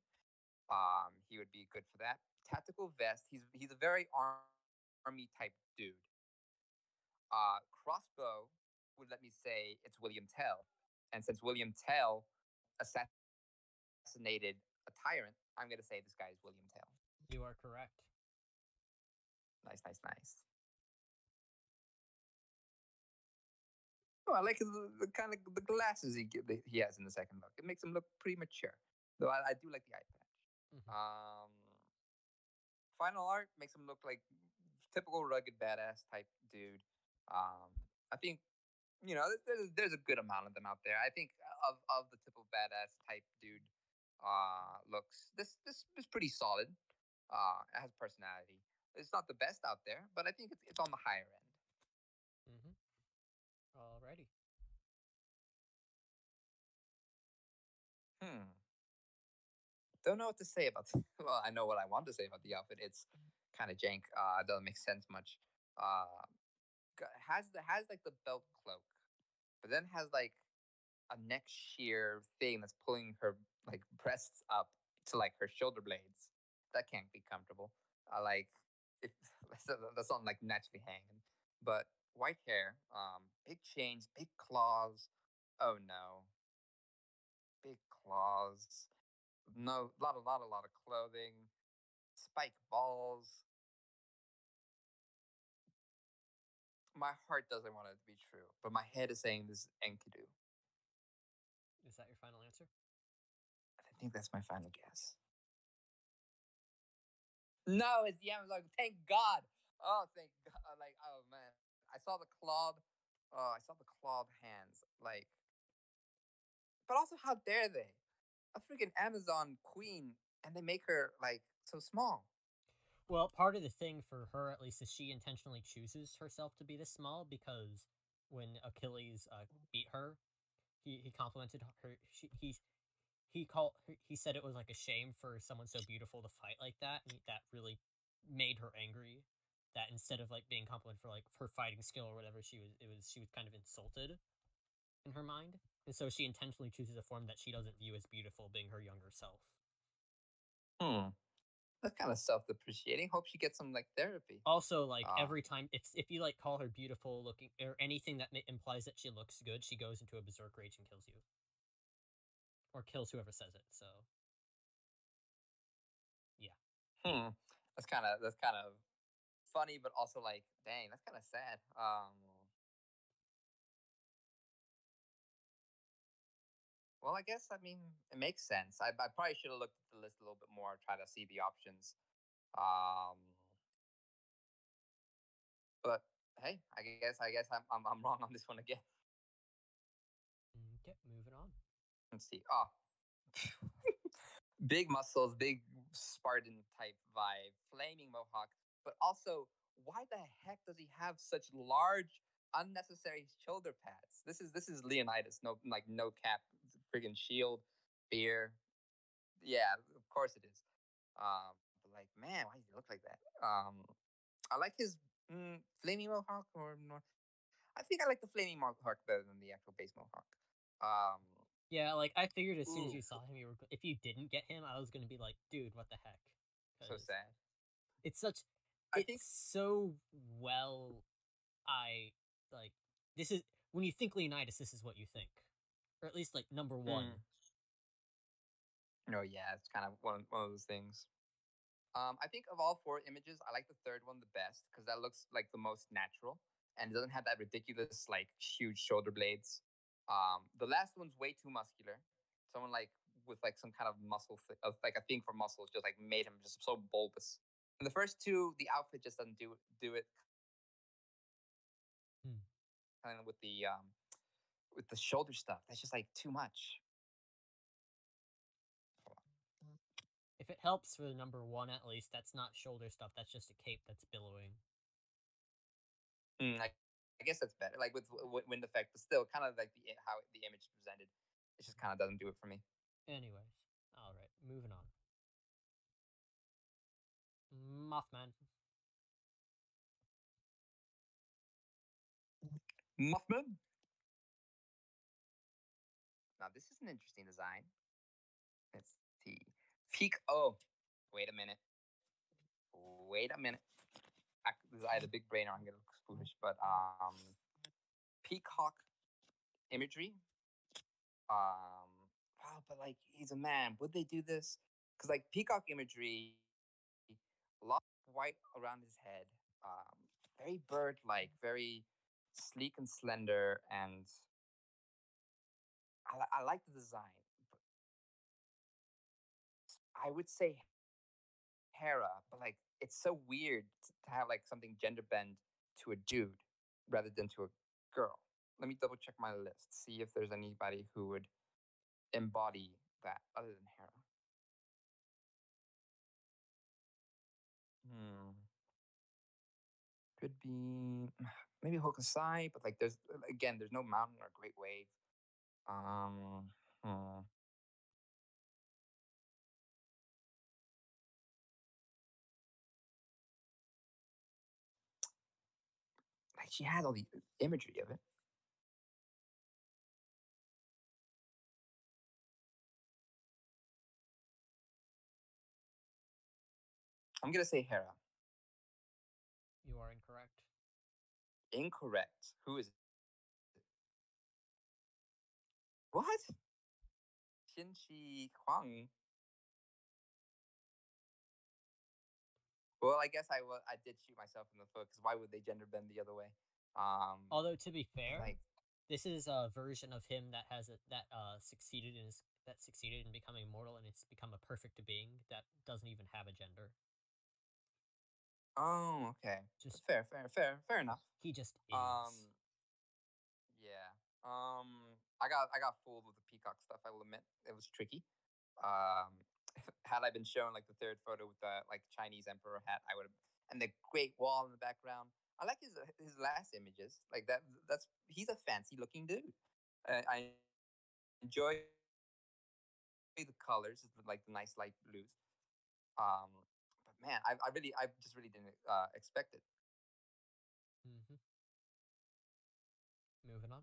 Speaker 2: he would be good for that. Tactical vest. He's a very army type dude. Crossbow would let me say it's William Tell, and since William Tell assassinated a tyrant, I'm gonna say this guy is William Tell.
Speaker 1: You are correct.
Speaker 2: Nice. Oh, I like the kind of the glasses he has in the second look. It makes him look pretty mature. Though I do like the eye patch. Final art makes him look like typical rugged badass type dude. I think there's a good amount of them out there. I think of the typical badass type dude looks. This is pretty solid. It has personality. It's not the best out there, but I think it's on the higher end.
Speaker 1: Alrighty.
Speaker 2: Don't know what to say about. Well, I know what I want to say about the outfit. It's kind of jank. Doesn't make sense much. Has like the belt cloak, but then has like a neck sheer thing that's pulling her like breasts up to like her shoulder blades. That can't be comfortable. Like if that's not like naturally hanging. But white hair, big chains, big claws. Oh no, big claws. No, lot of clothing, spike balls. My heart doesn't want it to be true, but my head is saying this is Enkidu.
Speaker 1: Is that your final answer?
Speaker 2: I think that's my final guess. No, it's the Amazon. Thank God. Oh, thank God. Like, oh man, I saw the clawed. Oh, I saw the clawed hands. Like, but also, how dare they? A freaking Amazon queen, and they make her like so small.
Speaker 1: Well, part of the thing for her, at least, is she intentionally chooses herself to be this small because when Achilles beat her, he complimented her. He called he said it was like a shame for someone so beautiful to fight like that, and that really made her angry. That instead of like being complimented for like her fighting skill or whatever, she was kind of insulted in her mind, and so she intentionally chooses a form that she doesn't view as beautiful, being her younger self.
Speaker 2: Hmm. That's kind of self-depreciating. Hope she gets some like therapy.
Speaker 1: Also, like
Speaker 2: Um,
Speaker 1: every time, if you like call her beautiful looking or anything that implies that she looks good, she goes into a berserk rage and kills you, or kills whoever says it. So yeah.
Speaker 2: that's kind of funny, but also like, dang, that's kind of sad. Well, I guess I mean it makes sense. I probably should have looked at the list a little bit more, try to see the options. Um, but hey, I guess I'm wrong on this one again.
Speaker 1: Okay, moving on.
Speaker 2: Let's see. Oh, big muscles, big Spartan type vibe, flaming mohawk, but also why the heck does he have such large, unnecessary shoulder pads? This is Leonidas. No, like no cap, friggin' shield, spear. Yeah, of course it is. But like, man, why does he look like that? I like his flaming mohawk, or no, I think I like the flaming mohawk better than the actual base mohawk. Um,
Speaker 1: Yeah, like I figured as soon as
Speaker 2: ooh,
Speaker 1: you saw him, if you didn't get him, I was gonna be like, dude, what the heck?
Speaker 2: so
Speaker 1: Because
Speaker 2: sad.
Speaker 1: it's such,
Speaker 2: I
Speaker 1: it's
Speaker 2: think.
Speaker 1: so well. I like this is when you think Leonidas, this is what you think, or at least like number one.
Speaker 2: Mm, no, yeah, it's kind of one of those things. I think of all four images, I like the third one the best because that looks like the most natural and it doesn't have that ridiculous like huge shoulder blades. The last one's way too muscular. Someone like with like some kind of like a thing for muscles, just like made him just so bulbous. And the first two, the outfit just doesn't do it.
Speaker 1: Hmm.
Speaker 2: Kind of with the shoulder stuff, that's just like too much.
Speaker 1: If it helps for the number one, at least that's not shoulder stuff. That's just a cape that's billowing.
Speaker 2: I guess that's better. Like with wind effect, but still, kind of like how the image is presented, it just kind of doesn't do it for me.
Speaker 1: Anyways, all right, moving on. Mothman.
Speaker 2: Muffman. Now this is an interesting design. Let's see. Peak. Oh, wait a minute. Wait a minute. I had a big brain, or I'm gonna look foolish. But peacock imagery. Wow, but like he's a man. Would they do this? Because like peacock imagery, a lot of white around his head. Very bird-like, very sleek and slender, and I like the design. But I would say Hera, but like it's so weird to have like something gender bend to a dude rather than to a girl. Let me double check my list, see if there's anybody who would embody that other than Hera. Hmm. Could be maybe Hokusai, but like there's no mountain or great wave. Um, hmm. Like she has all the imagery of it. I'm gonna say Hera.
Speaker 1: You are incorrect.
Speaker 2: Incorrect. Who is it? What? Shinji Huang. Well, I guess I did shoot myself in the foot because why would they gender bend the other way?
Speaker 1: Although to be fair,
Speaker 2: Like,
Speaker 1: this is a version of him that has succeeded in becoming immortal, and it's become a perfect being that doesn't even have a gender.
Speaker 2: oh, okay,
Speaker 1: Just
Speaker 2: fair enough.
Speaker 1: he just is.
Speaker 2: Um, yeah. I got fooled with the peacock stuff. I will admit it was tricky. Um, had I been shown like the third photo with the like Chinese emperor hat, I would have, and the Great Wall in the background. I like his last images. Like that. That's he's a fancy looking dude. I enjoy the colors, like the nice light blues. Um, but man, I just really didn't expect it.
Speaker 1: Mm-hmm. Moving on.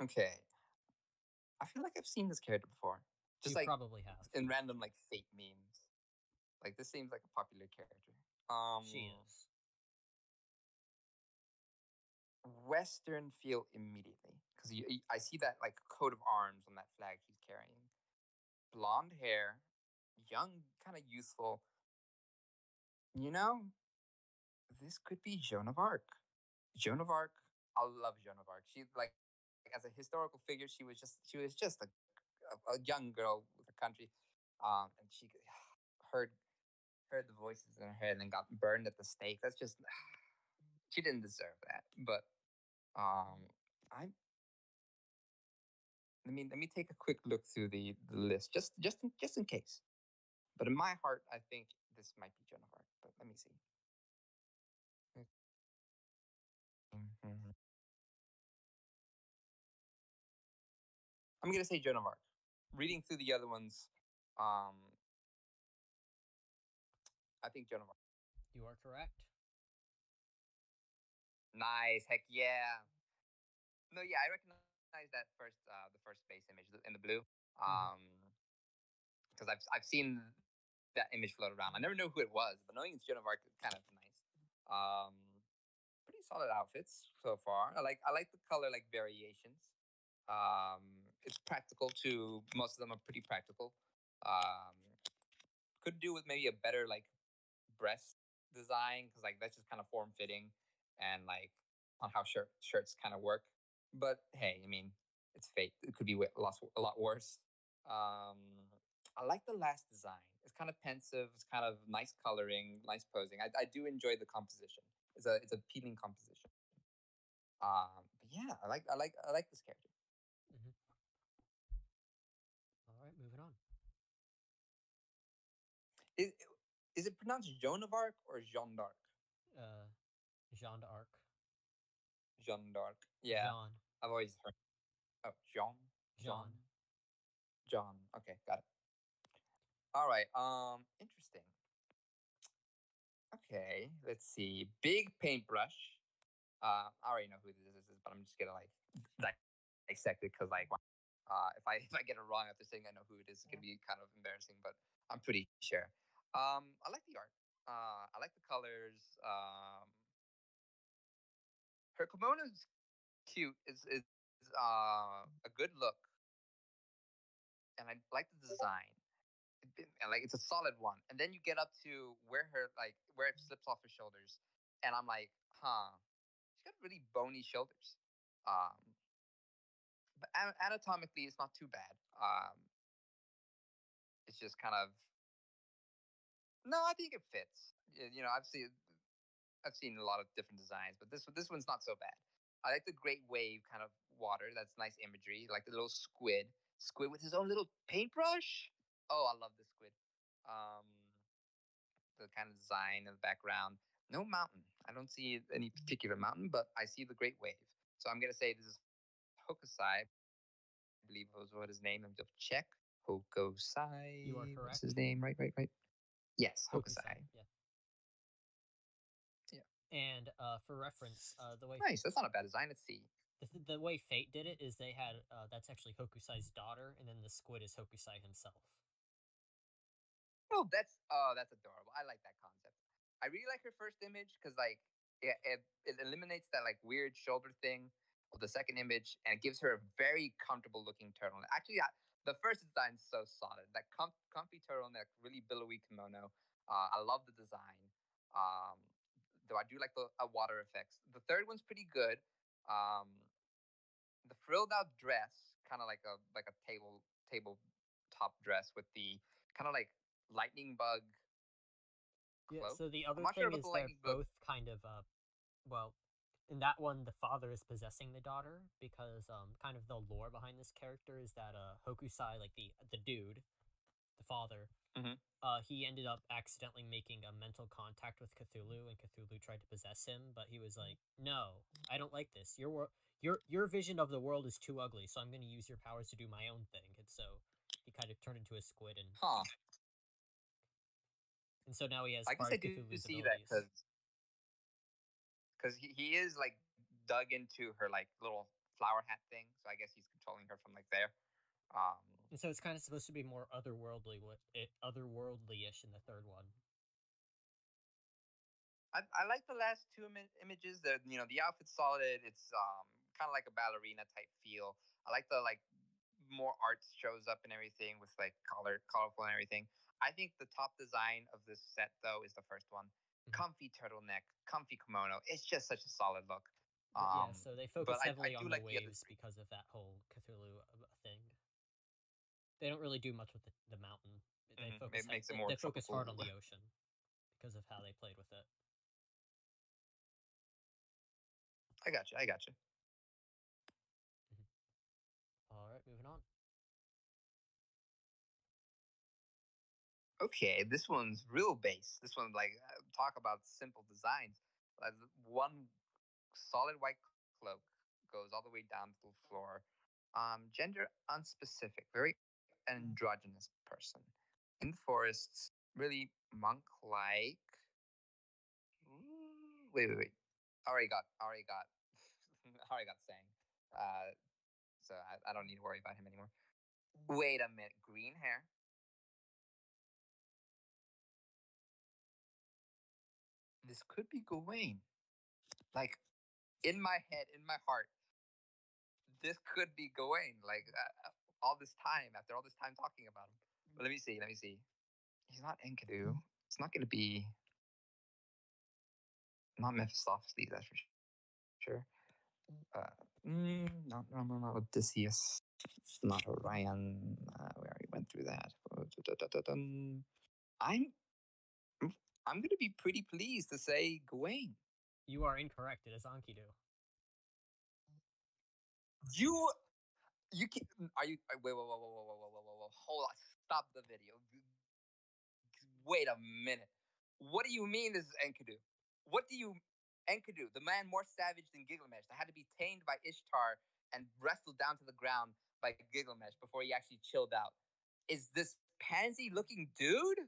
Speaker 2: Okay, I feel like I've seen this character before, just
Speaker 1: You
Speaker 2: like
Speaker 1: probably have.
Speaker 2: in random like fate memes. Like this seems like a popular character.
Speaker 1: She is.
Speaker 2: Western feel immediately because I see that like coat of arms on that flag she's carrying. Blonde hair, young, kind of youthful. You know, this could be Joan of Arc. Joan of Arc, I love Joan of Arc. She like as a historical figure, she was just a young girl with a country, and she heard heard the voices in her head and got burned at the stake. That's just she didn't deserve that. But I let me take a quick look through the list just in case. But in my heart, I think this might be Joan of Arc. But let me see. Mhm. I'm gonna say Joan of Arc. Reading through the other ones, um, I think Joan of Arc.
Speaker 1: You are correct.
Speaker 2: Nice, heck yeah. No, yeah, I recognize that the first base image in the blue.
Speaker 1: Mm-hmm.
Speaker 2: Because I've seen that image float around. I never know who it was, but knowing it's Joan of Arc is kind of nice. Um, Pretty solid outfits so far. I like the color like variations. It's practical too. Most of them are pretty practical. Um, could do with maybe a better like breast design because like that's just kind of form fitting and like on how shirts kind of work. But hey, I mean, it's fate. It could be a lot worse. Um, I like the last design. It's kind of pensive. It's kind of nice coloring, nice posing. I do enjoy the composition. It's a appealing composition. But yeah, I like this character.
Speaker 1: Mm-hmm. All right, moving on.
Speaker 2: Is is it pronounced Joan of Arc or Jeanne d'Arc?
Speaker 1: Uh, Jeanne d'Arc.
Speaker 2: Jeanne d'Arc. Yeah,
Speaker 1: Jean.
Speaker 2: I've always heard. Oh, Jean, Jean,
Speaker 1: Jean.
Speaker 2: John. Okay, got it. All right. Interesting. Okay, let's see. Big paintbrush. I already know who this is, but I'm just gonna like dissect it because like if I get it wrong after saying I know who it is, it can be kind of embarrassing. But I'm pretty sure. I like the art. I like the colors. Her kimono is cute. Is a good look, and I like the design. And like it's a solid one. And then you get up to where it slips off her shoulders, and I'm like, huh, she's got really bony shoulders. Um, but anatomically, it's not too bad. It's just kind of no, I think it fits. I've seen a lot of different designs, but this one's not so bad. I like the great wave kind of water. That's nice imagery. Like the little squid with his own little paintbrush. Oh, I love this squid. Um, the kind of design in the background. No mountain. I don't see any particular mountain, but I see the Great Wave. So I'm gonna say this is Hokusai. I believe was what his name. I'm just check.
Speaker 1: You are
Speaker 2: Hokusai. What's
Speaker 1: correct.
Speaker 2: his name? Right, right, right. Yes,
Speaker 1: Hokusai.
Speaker 2: Hokusai.
Speaker 1: Yeah.
Speaker 2: Yeah.
Speaker 1: And for reference, the way
Speaker 2: Nice. That's not a bad design. Let's see.
Speaker 1: the way Fate did it is they had that's actually Hokusai's daughter, and then the squid is Hokusai himself.
Speaker 2: Oh, that's adorable. I like that concept. I really like her first image because like it eliminates that like weird shoulder thing of the second image and it gives her a very comfortable looking turtleneck. Actually, the first design is so solid. That comfy turtleneck, really billowy kimono. I love the design. Um, though I do like the water effects. The third one's pretty good. Um, the frilled out dress, kind of like a table top dress with the kind of like lightning bug
Speaker 1: Yeah.
Speaker 2: cloak.
Speaker 1: So the
Speaker 2: I'm
Speaker 1: other
Speaker 2: not sure
Speaker 1: thing
Speaker 2: about
Speaker 1: is
Speaker 2: the
Speaker 1: they're
Speaker 2: lightning bug.
Speaker 1: both kind of well, in that one the father is possessing the daughter because kind of the lore behind this character is that Hokusai, like the dude, the father,
Speaker 2: Mhm.
Speaker 1: He ended up accidentally making a mental contact with Cthulhu, and Cthulhu tried to possess him, but he was like, "No, I don't like this. Your vision of the world is too ugly, so I'm going to use your powers to do my own thing." And so he kind of turned into a squid,
Speaker 2: Huh.
Speaker 1: and so now he has
Speaker 2: I guess
Speaker 1: part
Speaker 2: I
Speaker 1: of
Speaker 2: do
Speaker 1: Cthulhu's
Speaker 2: see that
Speaker 1: abilities.
Speaker 2: because he is like dug into her like little flower hat thing. So I guess he's controlling her from like there. Um,
Speaker 1: And so it's kind of supposed to be more otherworldly-ish in the third one.
Speaker 2: I like the last two images. The outfit's solid. It's kind of like a ballerina type feel. I like the like more art shows up and everything with like colorful and everything. I think the top design of this set though is the first one. Comfy turtleneck, comfy kimono. It's just such a solid look.
Speaker 1: Yeah, so they
Speaker 2: But
Speaker 1: focus
Speaker 2: I
Speaker 1: heavily
Speaker 2: do
Speaker 1: on the
Speaker 2: like the other
Speaker 1: waves
Speaker 2: three.
Speaker 1: because of that whole Cthulhu thing. They don't really do much with the mountain. They
Speaker 2: It makes it more
Speaker 1: they focus hard
Speaker 2: tropical.
Speaker 1: on the ocean because of how they played with it.
Speaker 2: I got you. I got you.
Speaker 1: All right, moving on.
Speaker 2: Okay, this one's real base. This one, like, talk about simple designs. One solid white cloak goes all the way down to the floor. Gender unspecific, very androgynous person. In the forests, really monk-like. Wait. Already got, already got saying. So I don't need to worry about him anymore. Wait a minute, green hair. This could be Gawain. Like in my head, in my heart, this could be Gawain. Like all this time, after all this time talking about him. But let me see. Let me see. He's not Enkidu. It's not going to be not Mephistopheles. That's for sure. Not Odysseus. Not Orion. We already went through that. I'm I'm going to be pretty pleased to say Gawain.
Speaker 1: You are incorrect. It is Enkidu.
Speaker 2: You can are you wait, hold on, stop the video. Wait a minute. What do you mean this is Enkidu? What do you Enkidu, the man more savage than Gilgamesh, that had to be tamed by Ishtar and wrestled down to the ground by Gilgamesh before he actually chilled out? Is this pansy looking dude?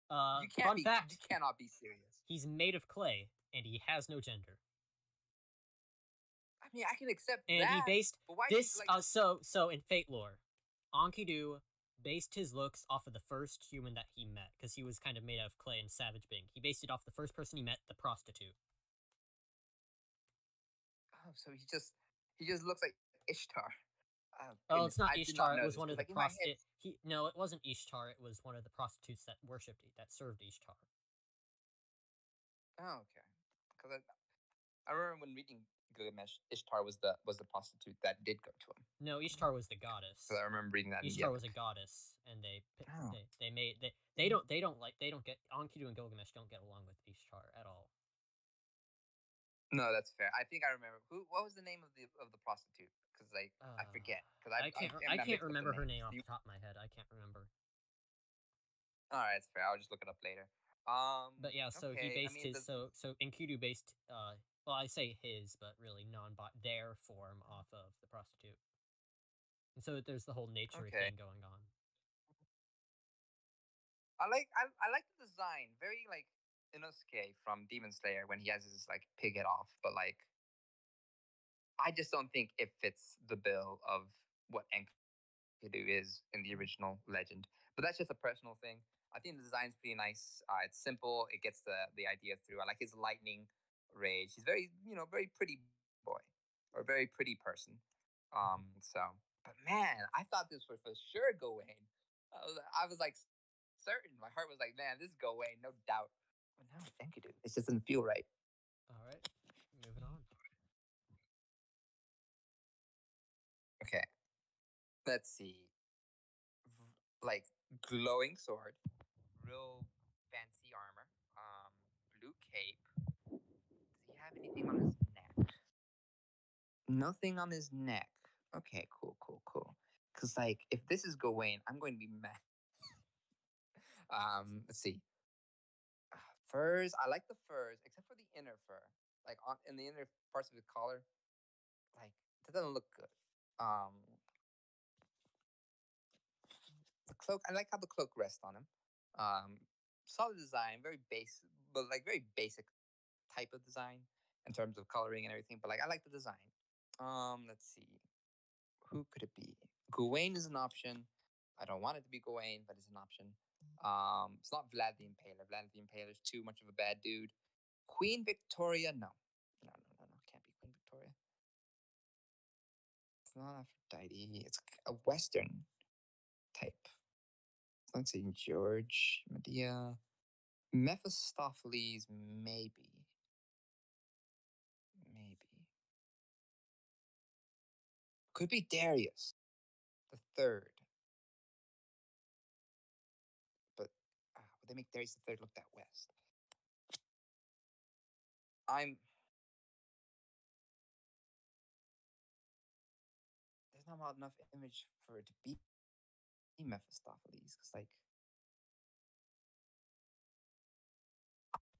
Speaker 1: Fun fact:
Speaker 2: You cannot be serious.
Speaker 1: he's made of clay and he has no gender.
Speaker 2: I mean, I can accept
Speaker 1: And
Speaker 2: that,
Speaker 1: he based
Speaker 2: but why
Speaker 1: this.
Speaker 2: like
Speaker 1: So in Fate lore, Enkidu based his looks off of the first human that he met because he was kind of made out of clay and savage being. He based it off the first person he met, the prostitute.
Speaker 2: oh, so he just looks like Ishtar. Oh
Speaker 1: Oh, it's
Speaker 2: goodness,
Speaker 1: not
Speaker 2: I did not
Speaker 1: Ishtar. It
Speaker 2: know
Speaker 1: was
Speaker 2: this
Speaker 1: one of
Speaker 2: because
Speaker 1: the
Speaker 2: like in my head.
Speaker 1: No, it wasn't Ishtar. It was one of the prostitutes that worshipped, that served Ishtar.
Speaker 2: Oh, okay. Because I remember when reading Gilgamesh, Ishtar was the prostitute that did go to him.
Speaker 1: No, Ishtar was the
Speaker 2: Because
Speaker 1: goddess.
Speaker 2: I remember reading that in the
Speaker 1: Ishtar was
Speaker 2: epic.
Speaker 1: a goddess, and
Speaker 2: Oh.
Speaker 1: they made they don't get Enkidu and Gilgamesh don't get along with Ishtar at all.
Speaker 2: No, that's fair. I think I remember what was the name of the prostitute? Because like I forget. Because
Speaker 1: I can't remember her name off the top of my head. I can't remember.
Speaker 2: All right, it's fair. I'll just look it up later.
Speaker 1: But yeah, so he
Speaker 2: Okay. I
Speaker 1: based
Speaker 2: mean,
Speaker 1: his so Enkidu based well, I say his, but really their form off of the prostitute. And so there's the whole nature
Speaker 2: okay.
Speaker 1: thing going on.
Speaker 2: I like the design. Very like Inosuke from Demon Slayer when he has his like pig head off, but like I just don't think it fits the bill of what Enkidu is in the original legend. But that's just a personal thing. I think the design's pretty nice. It's simple. It gets the idea through. I like his lightning rage. He's very very pretty boy or very pretty person. So, but man, I thought this was for sure Gawain. I was like certain. My heart was like, man, this is Gawain, no doubt. But now I think it is. It just doesn't feel right.
Speaker 1: All right, moving on.
Speaker 2: Okay, let's see. Like glowing sword, real fancy armor, blue cape. Does he have anything on his neck? Nothing on his neck. Okay, cool. Cause like if this is Gawain, I'm going to be mad. Let's see. Furs. I like the furs, except for the inner fur. Like on in the inner parts of the collar, like that doesn't look good. The cloak. I like how the cloak rests on him. Solid design, very basic, but like very basic type of design in terms of coloring and everything. But like I like the design. Let's see. Who could it be? Gawain is an option. I don't want it to be Gawain, but it's an option. It's not Vlad the Impaler. Vlad the Impaler is too much of a bad dude. Queen Victoria, no. No, no, no, no. Can't be Queen Victoria. It's not Aphrodite. It's a Western type. Let's see. George, Medea. Mephistopheles, maybe. Maybe. Could be Darius the third. But would they make Darius the third look that West? I'm there's not enough image for it to be Mephistopheles because like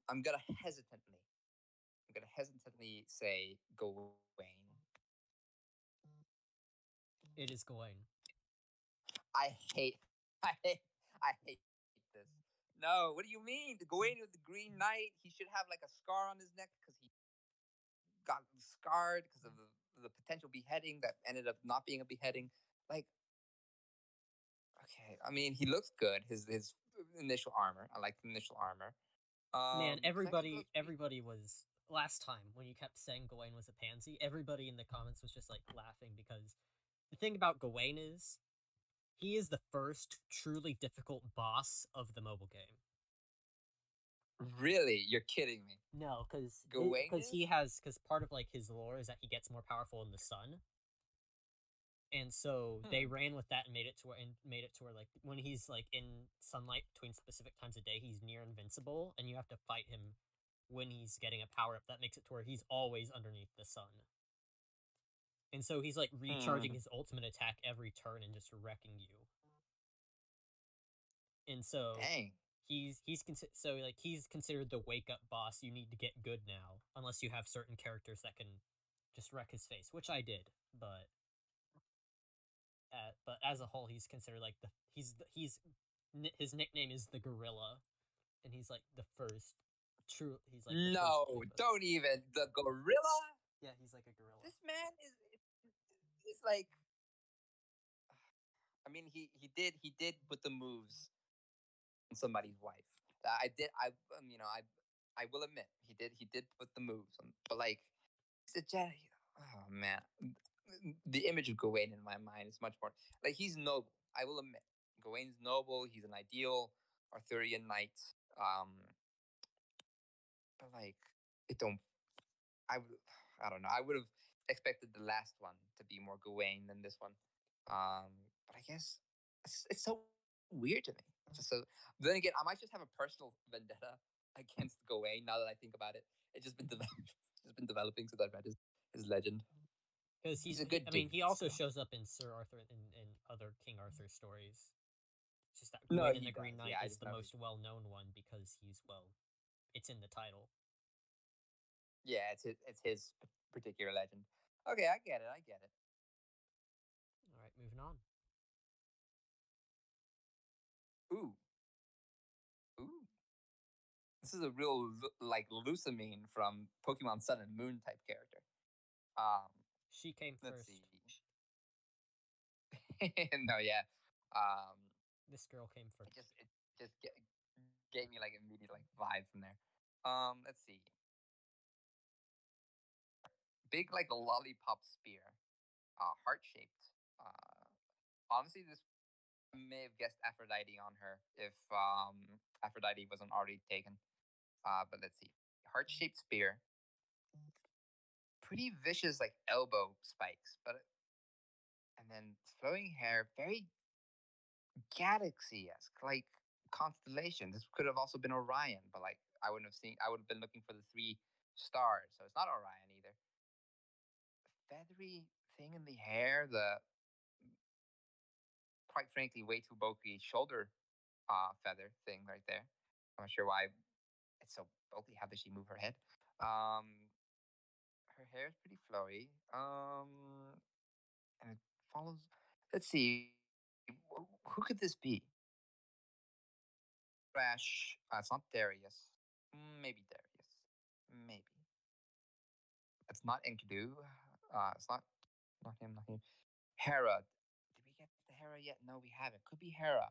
Speaker 2: I'm gonna hesitantly say Gawain.
Speaker 1: It is Gawain.
Speaker 2: I hate I hate I hate this. No, what do you mean? Gawain was the Green Knight. He should have like a scar on his neck because he got scarred because of the potential beheading that ended up not being a beheading. Like, okay, I mean, he looks good. His initial armor. I like the initial armor.
Speaker 1: Man,
Speaker 2: Second
Speaker 1: everybody was last time when you kept saying Gawain was a pansy. Everybody in the comments was just like laughing because the thing about Gawain is he is the first truly difficult boss of the mobile game.
Speaker 2: Really, you're kidding me.
Speaker 1: No, because
Speaker 2: Gawain
Speaker 1: because part of like his lore is that he gets more powerful in the sun, and so they ran with that and made it to where like when he's like in sunlight between specific times of day, he's near invincible, and you have to fight him when he's getting a power up that makes it to where he's always underneath the sun. And so he's like recharging his ultimate attack every turn and just wrecking you. And so
Speaker 2: Dang.
Speaker 1: he's considered the wake up boss. You need to get good now, unless you have certain characters that can just wreck his face, which I did. But as a whole, he's considered like his nickname is the Gorilla, and he's like the first true. He's like the
Speaker 2: no,
Speaker 1: first
Speaker 2: don't even the gorilla.
Speaker 1: Yeah, he's like a gorilla.
Speaker 2: This man is like. I mean, he did put the moves on somebody's wife. I will admit he did put the moves on, but like, it's a Jedi. Oh man, the image of Gawain in my mind is much more like he's noble. I will admit, Gawain's noble. He's an ideal Arthurian knight. But like, it don't. I would. I don't know. I would have expected the last one to be more Gawain than this one. But I guess it's so weird to me. So then again, I might just have a personal vendetta against Gawain now that I think about it. It's just been just been developing since I've read his legend.
Speaker 1: Because
Speaker 2: He's a good
Speaker 1: I mean,
Speaker 2: dude.
Speaker 1: he also
Speaker 2: So.
Speaker 1: shows up in Sir Arthur in other King Arthur stories. It's just that
Speaker 2: No,
Speaker 1: Gawain and
Speaker 2: he
Speaker 1: the Green
Speaker 2: does.
Speaker 1: Knight
Speaker 2: Yeah, I
Speaker 1: is
Speaker 2: just
Speaker 1: the
Speaker 2: know.
Speaker 1: most well known one because it's in the title.
Speaker 2: Yeah, it's his particular legend. Okay, I get it. I get it.
Speaker 1: All right, moving on.
Speaker 2: Ooh, ooh. This is a real like Lusamine from Pokemon Sun and Moon type character. Um,
Speaker 1: She came
Speaker 2: let's
Speaker 1: first.
Speaker 2: see. No, yeah. Um,
Speaker 1: This girl came first.
Speaker 2: it just gave me like immediate like vibe from there. Let's see. Big like lollipop spear, heart shaped. Honestly, this may have guessed Aphrodite on her if Aphrodite wasn't already taken. But let's see. Heart shaped spear. Pretty vicious like elbow spikes, but and then flowing hair, very galaxy-esque, like constellation. This could have also been Orion, but like I wouldn't have seen. I would have been looking for the 3 stars, so it's not Orion either. Feathery thing in the hair, the quite frankly way too bulky shoulder feather thing right there. I'm not sure why it's so bulky. How does she move her head? Her hair is pretty flowy. And it follows. Let's see. Who could this be? Crash. It's not Darius. Maybe Darius. Maybe. It's not Enkidu. It's not him. Not him. Hera. Did we get the Hera yet? No, we haven't. Could be Hera.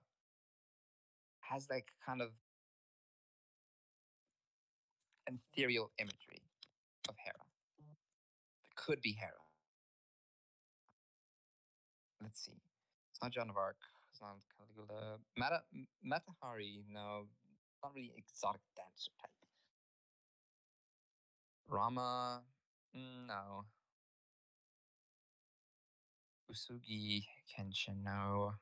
Speaker 2: Has like kind of ethereal imagery of Hera. It could be Hera. Let's see. It's not Joan of Arc. It's not Caligula. Matahari. No, not really exotic dancer type. Rama. No. Usugi Kenshin. No.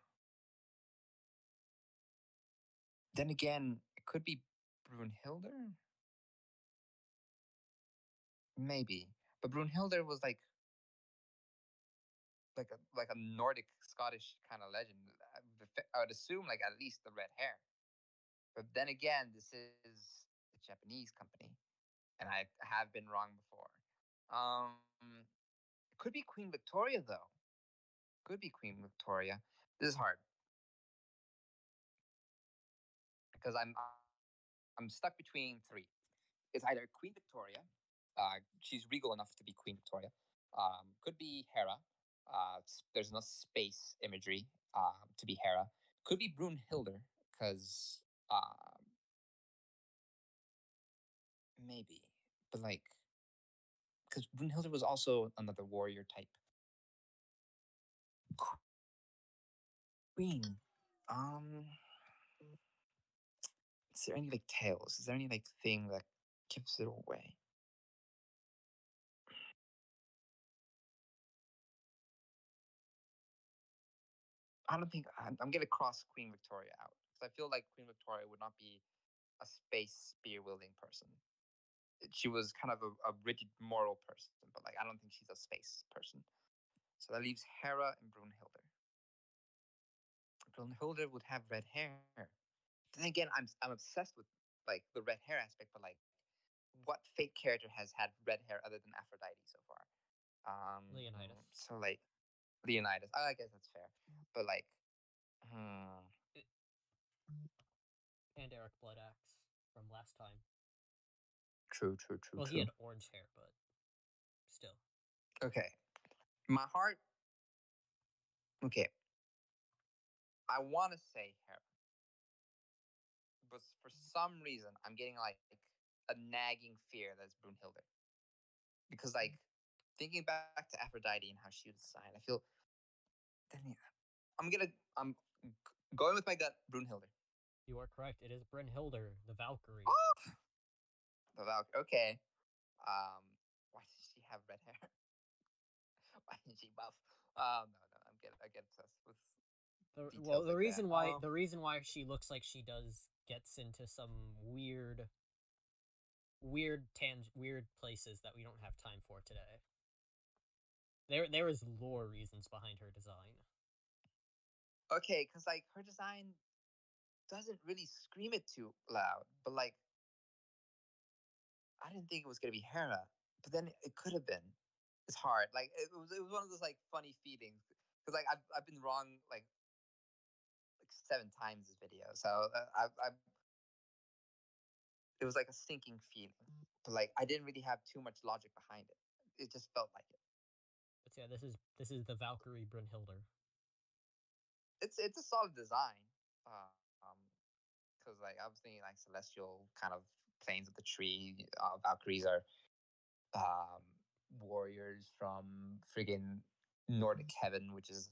Speaker 2: Then again, it could be Brunhilde. Maybe, but Brunhilde was like a Nordic Scottish kind of legend. I would assume like at least the red hair. But then again, this is a Japanese company, and I have been wrong before. It could be Queen Victoria though. Could be Queen Victoria. This is hard because I'm stuck between three. It's either Queen Victoria. She's regal enough to be Queen Victoria. Could be Hera. There's enough space imagery to be Hera. Could be Brunhilde because maybe, but like because Brunhilde was also another warrior type. Queen. Is there any like tales? Is there any like thing that gives it away? I don't think I'm gonna cross Queen Victoria out because I feel like Queen Victoria would not be a space spear wielding person. She was kind of a rigid moral person, but like I don't think she's a space person. So that leaves Hera and Brunhilde. Brunhilde would have red hair. Then again, I'm obsessed with like the red hair aspect, but like what fake character has had red hair other than Aphrodite so far?
Speaker 1: Leonidas.
Speaker 2: So like Leonidas. I guess that's fair, but like, hmm.
Speaker 1: And Eric Bloodaxe from last time.
Speaker 2: True.
Speaker 1: Well, he had orange hair, but still.
Speaker 2: Okay, my heart. Okay, I want to say Hera, but for some reason I'm getting like a nagging fear that's Brunhilde because like thinking back to Aphrodite and how she was designed, I feel. I'm going with my gut, Brunhilde.
Speaker 1: You are correct. It is Brynhildr, the Valkyrie.
Speaker 2: Oh! The Valkyrie. Okay. Why does she have red hair? Why is she buff? No. I get obsessed with details
Speaker 1: The
Speaker 2: like
Speaker 1: reason
Speaker 2: that.
Speaker 1: the reason why she looks like she does gets into some weird places that we don't have time for today. There is lore reasons behind her design.
Speaker 2: Okay, because like her design doesn't really scream it too loud, but like I didn't think it was gonna be Hera, but then it could have been. It's hard. Like it was one of those like funny feelings because like I've been wrong like 7 times this video, so I it was like a sinking feeling, but like I didn't really have too much logic behind it. It just felt like it.
Speaker 1: But yeah, this is the Valkyrie Brynhildr.
Speaker 2: It's a solid design. Because like I was thinking like celestial kind of planes of the tree. Valkyries are um, warriors from friggin' Nordic heaven, which is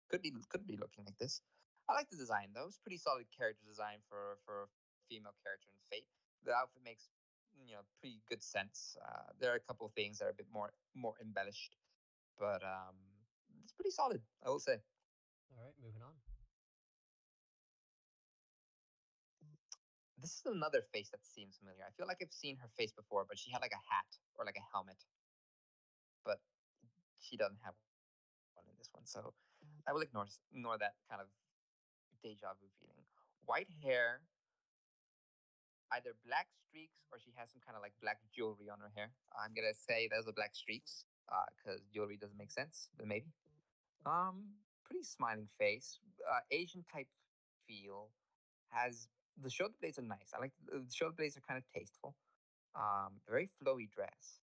Speaker 2: could be looking like this. I like the design though. It's pretty solid character design for a female character in Fate. The outfit makes pretty good sense. There are a couple of things that are a bit more embellished, but it's pretty solid. I will say.
Speaker 1: All right, moving on.
Speaker 2: This is another face that seems familiar. I feel like I've seen her face before, but she had like a hat or like a helmet, but she doesn't have one in this one. So I will ignore that kind of deja vu feeling. white hair, either black streaks or she has some kind of like black jewelry on her hair. I'm gonna say those are black streaks because jewelry doesn't make sense, but maybe. Pretty smiling face, Asian type feel. Has the shoulder blades are nice. I like the shoulder blades are kind of tasteful. Very flowy dress.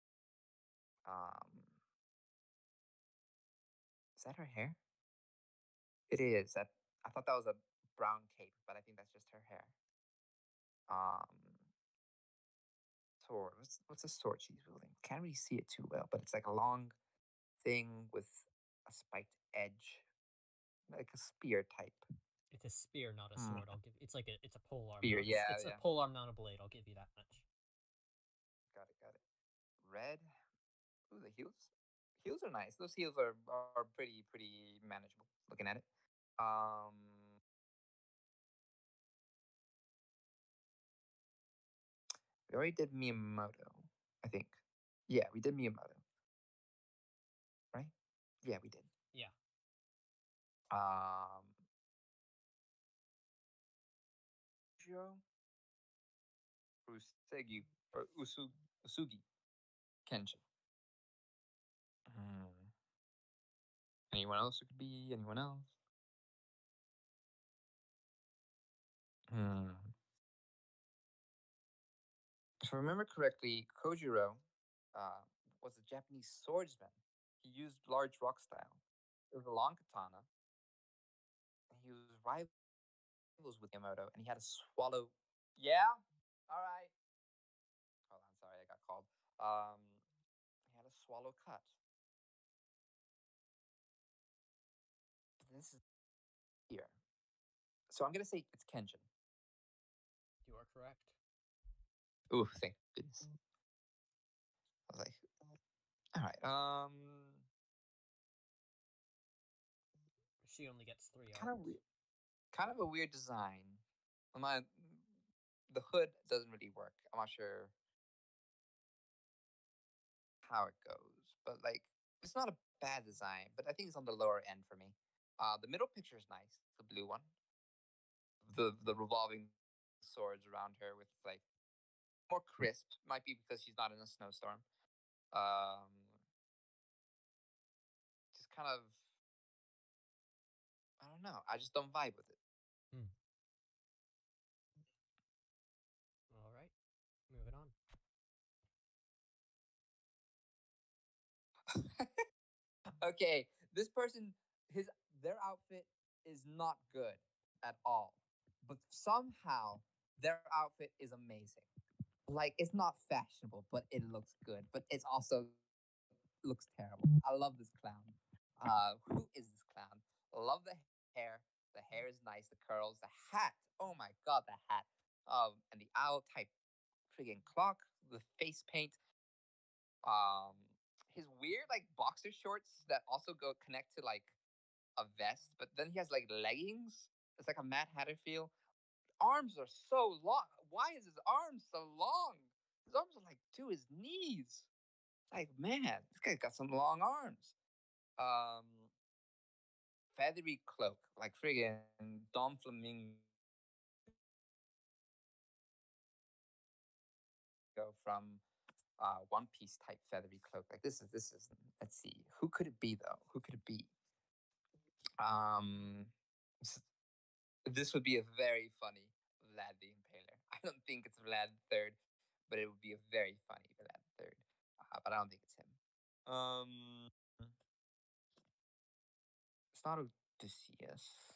Speaker 2: Is that her hair? It is. I thought that was a brown cape, but I think that's just her hair. Um, sword. What's a sword she's wielding? Can't really see it too well, but it's like a long thing with a spiked edge, like a spear type.
Speaker 1: It's a spear, not a sword. I'll give. It's a pole arm.
Speaker 2: Spear, yeah,
Speaker 1: It's a pole arm, not a blade. I'll give you that much.
Speaker 2: Got it. Red. Ooh, the heels. Heels are nice. Those heels are pretty manageable. Looking at it. We already did Miyamoto, I think. Yeah, we did Miyamoto. Right? Yeah, we did.
Speaker 1: Yeah.
Speaker 2: Joe Usegi or Usugi Kenshin. Anyone else? It could be anyone else. If I remember correctly, Kojiro was a Japanese swordsman. He used large rock style. It was a long katana. And he was rivals with Yamato, and he had a swallow. Yeah? All right. Hold on, sorry, I got called. He had a swallow cut. But this is here. So I'm gonna say it's Kenshin.
Speaker 1: You are correct.
Speaker 2: Ooh, thank goodness. I was like, all right.
Speaker 1: She only gets 3
Speaker 2: Kind of
Speaker 1: arms.
Speaker 2: weird. Kind of a weird design. The hood doesn't really work. I'm not sure how it goes, but like it's not a bad design, but I think it's on the lower end for me. The middle picture is nice, the blue one. The revolving swords around her with like more crisp. Might be because she's not in a snowstorm. Just kind of, I don't know. I just don't vibe with it.
Speaker 1: All right, moving on.
Speaker 2: Okay, this person, their outfit is not good at all, but somehow their outfit is amazing. Like it's not fashionable, but it looks good. But it's also looks terrible. I love this clown. Who is this clown? Love the hair. The hair is nice. The curls. The hat. Oh my god, the hat. And the owl type friggin' clock. The face paint. Um, his weird like boxer shorts that also go connect to like a vest, but then he has like leggings. It's like a Mad Hatter feel. Arms are so long. Why is his arms so long? His arms are like to his knees. Like, man, this guy's got some long arms. Feathery cloak, like friggin' Dom Flamingo from One Piece type feathery cloak. Like this is. Let's see, who could it be though? Who could it be? This would be a very funny Vlad the Impaler. I don't think it's Vlad third, but it would be a very funny Vlad third. But I don't think it's him. It's not Odysseus.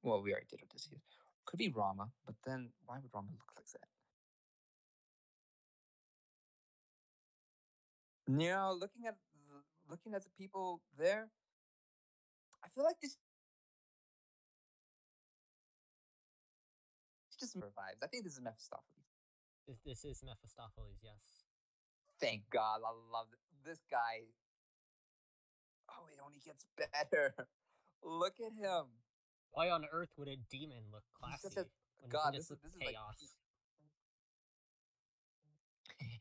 Speaker 2: Well, we already did Odysseus. Could be Rama, but then why would Rama look like that? Looking at the people there, I feel like this just vibes. I think this is Mephistopheles.
Speaker 1: This is Mephistopheles, yes.
Speaker 2: Thank God, I love this guy. Oh, it only gets better. Look at him.
Speaker 1: Why on earth would a demon look classy?
Speaker 2: God, this is
Speaker 1: chaos.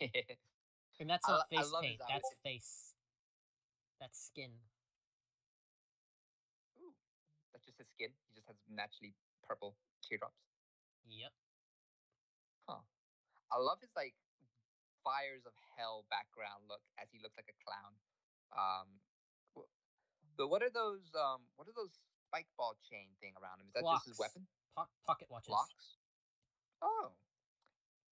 Speaker 2: Like...
Speaker 1: And that's not face paint. That's face. That's skin.
Speaker 2: Ooh, that just his skin. He just has naturally purple teardrops.
Speaker 1: Yep.
Speaker 2: Huh. I love his like fires of hell background look as he looks like a clown. Um, but what are those spike ball chain thing around him? Is that just his
Speaker 1: Clocks.
Speaker 2: weapon?
Speaker 1: Pocket watches.
Speaker 2: Locks. Oh,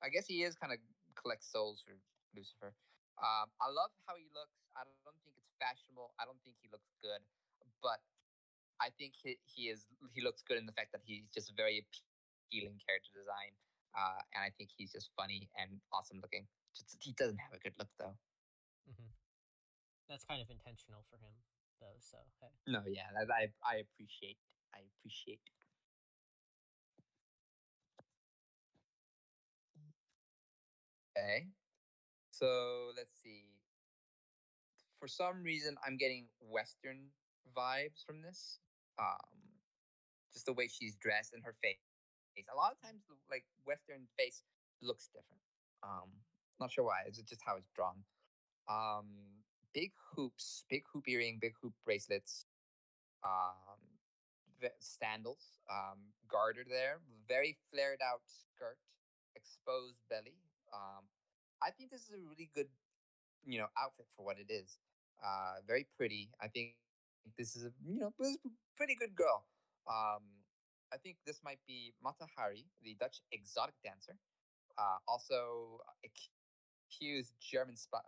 Speaker 2: I guess he is kind of collects souls for Lucifer. I love how he looks. I don't think it's fashionable. I don't think he looks good, but I think he looks good in the fact that he's just a very appealing character design, and I think he's just funny and awesome looking. Just, he doesn't have a good look though.
Speaker 1: Hmm. That's kind of intentional for him, though. So hey.
Speaker 2: No, yeah, I appreciate. I appreciate. Okay, so let's see. For some reason, I'm getting Western vibes from this. Just the way she's dressed and her face. A lot of times, like Western face looks different. Not sure why. It's just how it's drawn. Um, big hoops, big hoop earring, big hoop bracelets, um, sandals, garter there, very flared out skirt, exposed belly. Um, I think this is a really good, outfit for what it is. Very pretty. I think this is this is a pretty good girl. Um, I think this might be Mata Hari, the Dutch exotic dancer, also accused German spy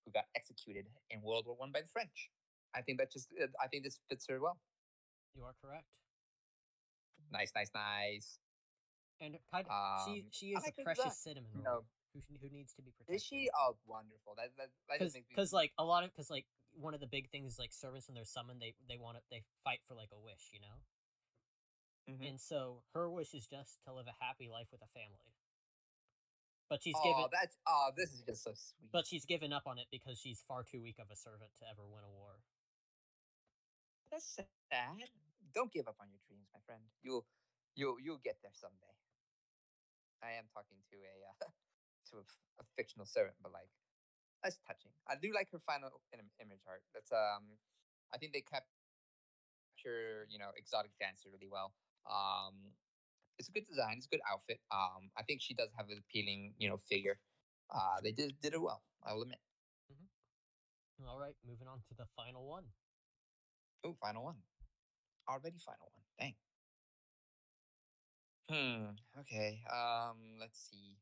Speaker 2: who got executed in World War I by the French. I think this fits her well.
Speaker 1: You are correct.
Speaker 2: Nice, nice, nice.
Speaker 1: And kind of, she
Speaker 2: I
Speaker 1: is a
Speaker 2: like her design.
Speaker 1: precious cinnamon
Speaker 2: You
Speaker 1: roll
Speaker 2: know,
Speaker 1: who needs to be
Speaker 2: is
Speaker 1: protected.
Speaker 2: she? Oh, wonderful. That just makes me.
Speaker 1: Because like a lot of because like one of the big things is like servants when they're summoned they fight for like a wish, you know.
Speaker 2: Mhm.
Speaker 1: And so her wish is just to live a happy life with a family. But she's given
Speaker 2: Oh, this is just so sweet.
Speaker 1: but she's given up on it because she's far too weak of a servant to ever win a war.
Speaker 2: That's sad. Don't give up on your dreams, my friend. You'll get there someday. I am talking to a fictional servant, but like that's touching. I do like her final image art. I think they capture exotic dancer really well. Um, it's a good design. It's a good outfit. I think she does have an appealing figure. They did it well. I will admit.
Speaker 1: All right, moving on to the final one.
Speaker 2: Oh, final one. Already final one. Dang. Okay. Let's see.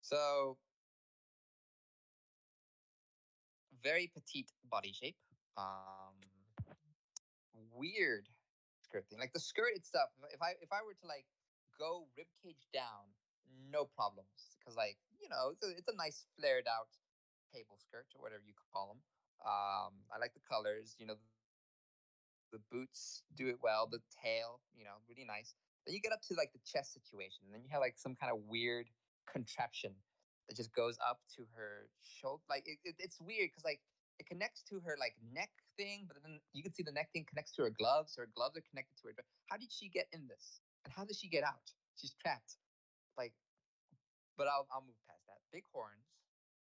Speaker 2: So very petite body shape. Weird skirt thing. Like the skirt itself. If I were to like go rib cage down, no problems. Because like it's a nice flared out table skirt or whatever you call them. I like the colors. The boots do it well. The tail, really nice. Then you get up to like the chest situation, and then you have like some kind of weird contraption that just goes up to her shoulder. Like it's weird because like it connects to her like neck thing, but then you can see the neck thing connects to her gloves. Her gloves are connected to her. How did she get in this? And how does she get out? She's trapped. Like, but I'll move past that. Big horns.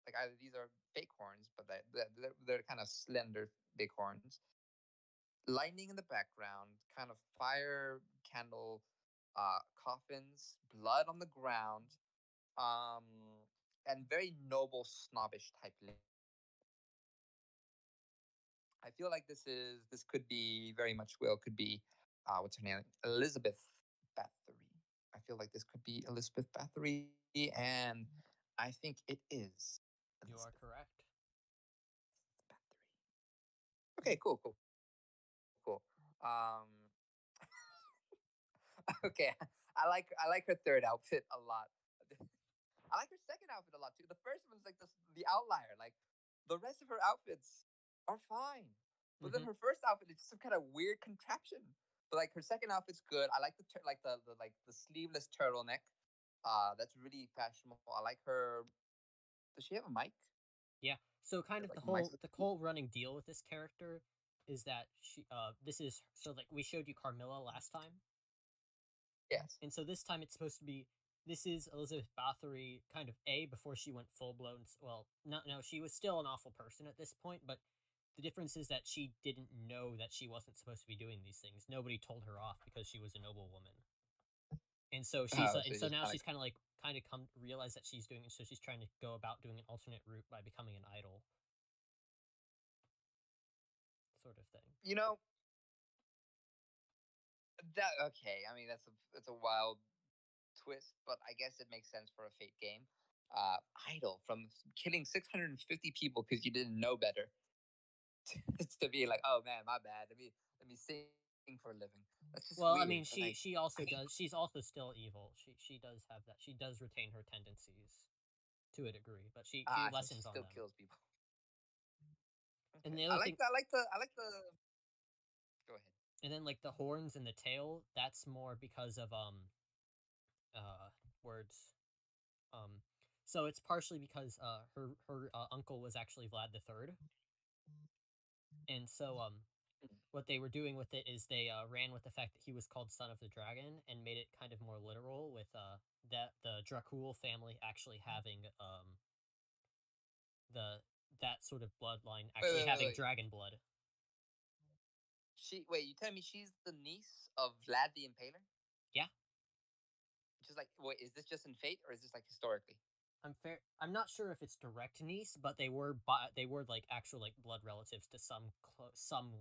Speaker 2: Like either these are fake horns, but they're kind of slender big horns. Lightning in the background, kind of fire candle coffins, blood on the ground, um, and very noble, snobbish type. I feel like this could be very much could be what's her name, Elizabeth Bathory. I feel like this could be Elizabeth Bathory, and I think it is.
Speaker 1: You are
Speaker 2: Elizabeth
Speaker 1: correct.
Speaker 2: Bathory. Okay, cool. Um, okay, I like her third outfit a lot. I like her second outfit a lot too. The first one's like the outlier. Like the rest of her outfits are fine, but then
Speaker 1: Mm-hmm.
Speaker 2: her first outfit is some kind of weird contraption. But like her second outfit's good. I like the sleeveless turtleneck. That's really fashionable. I like her. Does she have a mic?
Speaker 1: Yeah. So kind of
Speaker 2: Like
Speaker 1: the
Speaker 2: mic?
Speaker 1: whole running deal with this character is that this is so like we showed you Carmilla last time.
Speaker 2: Yes.
Speaker 1: And so this time it's supposed to be this is Elizabeth Bathory kind of before she went full blown. Well, no, she was still an awful person at this point, but the difference is that she didn't know that she wasn't supposed to be doing these things. Nobody told her off because she was a noblewoman. And so
Speaker 2: Oh, so
Speaker 1: and so
Speaker 2: just
Speaker 1: now
Speaker 2: kind of
Speaker 1: she's kind of come realize that she's doing it. So she's trying to go about doing an alternate route by becoming an idol, sort of thing.
Speaker 2: you know that okay. I mean that's a wild twist, but I guess it makes sense for a Fate game. Idol from killing 650 people because you didn't know better to be like, oh man, my bad. Let me sing for a living. That's just
Speaker 1: Well, I
Speaker 2: weird.
Speaker 1: mean,
Speaker 2: But like,
Speaker 1: she also does. She's also still evil. She does have that. She does retain her tendencies to a degree, but she
Speaker 2: she
Speaker 1: lessens on
Speaker 2: still
Speaker 1: them.
Speaker 2: kills people.
Speaker 1: And
Speaker 2: Okay,
Speaker 1: the other thing,
Speaker 2: I like the. Go ahead.
Speaker 1: and then like the horns and the tail, that's more because of words. Um, so it's partially because her uncle was actually Vlad the Third, and so what they were doing with it is they ran with the fact that he was called Son of the Dragon and made it kind of more literal with that the Dracul family actually having the that sort of bloodline
Speaker 2: Wait,
Speaker 1: actually
Speaker 2: wait, wait,
Speaker 1: having
Speaker 2: wait.
Speaker 1: dragon blood.
Speaker 2: You tell me she's the niece of Vlad the Impaler?
Speaker 1: Yeah.
Speaker 2: Just like, wait, is this just in Fate or is this like historically?
Speaker 1: I'm not sure if it's direct niece, but they were like actual like blood relatives to some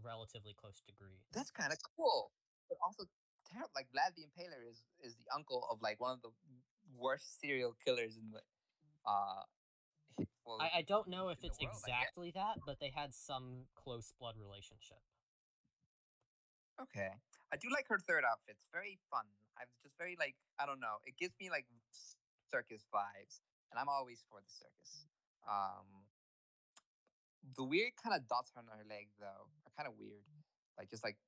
Speaker 1: relatively close degree.
Speaker 2: That's kind of cool. But also terrible. Like Vlad the Impaler is the uncle of like one of the worst serial killers in the uh well
Speaker 1: I don't know if
Speaker 2: in the
Speaker 1: it's
Speaker 2: world, I guess.
Speaker 1: exactly that, but they had some close blood relationship.
Speaker 2: Okay. I do like her third outfit. It's very fun. I'm just very like I don't know. It gives me like circus vibes, and I'm always for the circus. The weird kind of dots on her leg though are kind of weird, like just like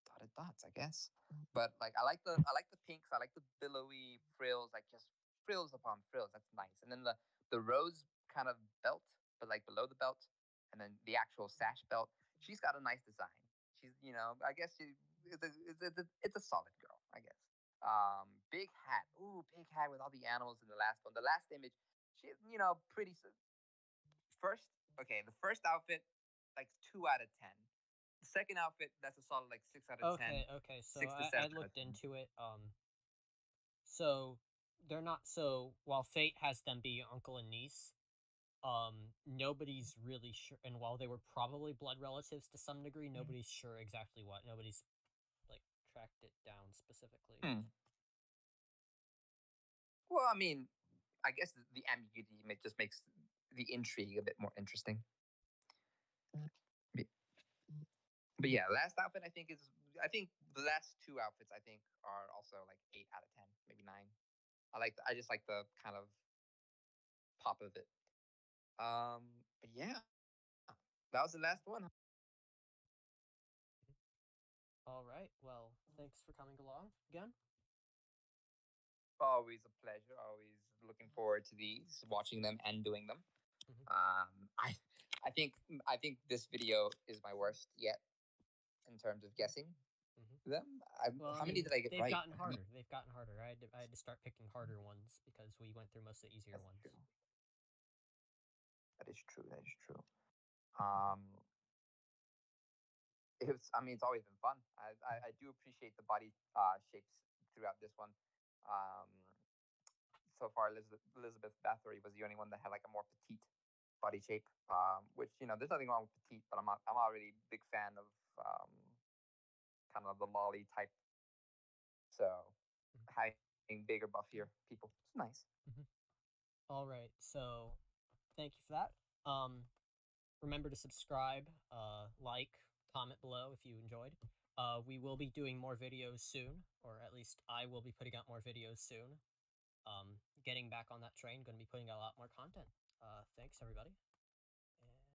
Speaker 2: dotted dots, I guess. But like I like the pinks. I like the billowy frills, like just frills upon frills. That's nice. And then the rose kind of belt, but like below the belt, and then the actual sash belt. She's got a nice design. She's I guess it's a solid girl, I guess. Big hat. Ooh, big hat with all the animals in the last one. The last image, she pretty first. Okay, the first outfit, like 2 out of 10. The second outfit, that's a solid like 6 out of 10,
Speaker 1: Okay. So
Speaker 2: 6 to 7
Speaker 1: I
Speaker 2: out of
Speaker 1: looked
Speaker 2: 10.
Speaker 1: into it. So they're not so while Fate has them be uncle and niece, nobody's really sure. And while they were probably blood relatives to some degree, nobody's sure exactly what. Nobody's like tracked it down specifically.
Speaker 2: Well, I mean, I guess the ambiguity just makes the intrigue a bit more interesting. But but yeah, last outfit I think the last two outfits I think are also like 8 out of 10, maybe 9. I just like the kind of pop of it. But yeah, that was the last one.
Speaker 1: All right. Well, thanks for coming along again.
Speaker 2: Always a pleasure. Always looking forward to these, watching them and doing them.
Speaker 1: Mhm.
Speaker 2: I think this video is my worst yet in terms of guessing them.
Speaker 1: Well,
Speaker 2: How many did I get
Speaker 1: they've
Speaker 2: right?
Speaker 1: gotten harder. They've gotten harder. I had to start picking harder ones because we went through most of the easier
Speaker 2: That's
Speaker 1: ones.
Speaker 2: true. That is true. That is true. Um, I mean, it's always been fun. I do appreciate the body shapes throughout this one. Um, so far, Elizabeth Bathory was the only one that had like a more petite body shape. Which there's nothing wrong with petite, but I'm already a big fan of kind of the lolly type. So having bigger, buffier people, it's nice.
Speaker 1: All right. So, thank you for that. Remember to subscribe, like, comment below if you enjoyed. We will be doing more videos soon, or at least I will be putting out more videos soon. Getting back on that train, going to be putting out a lot more content. Thanks, everybody.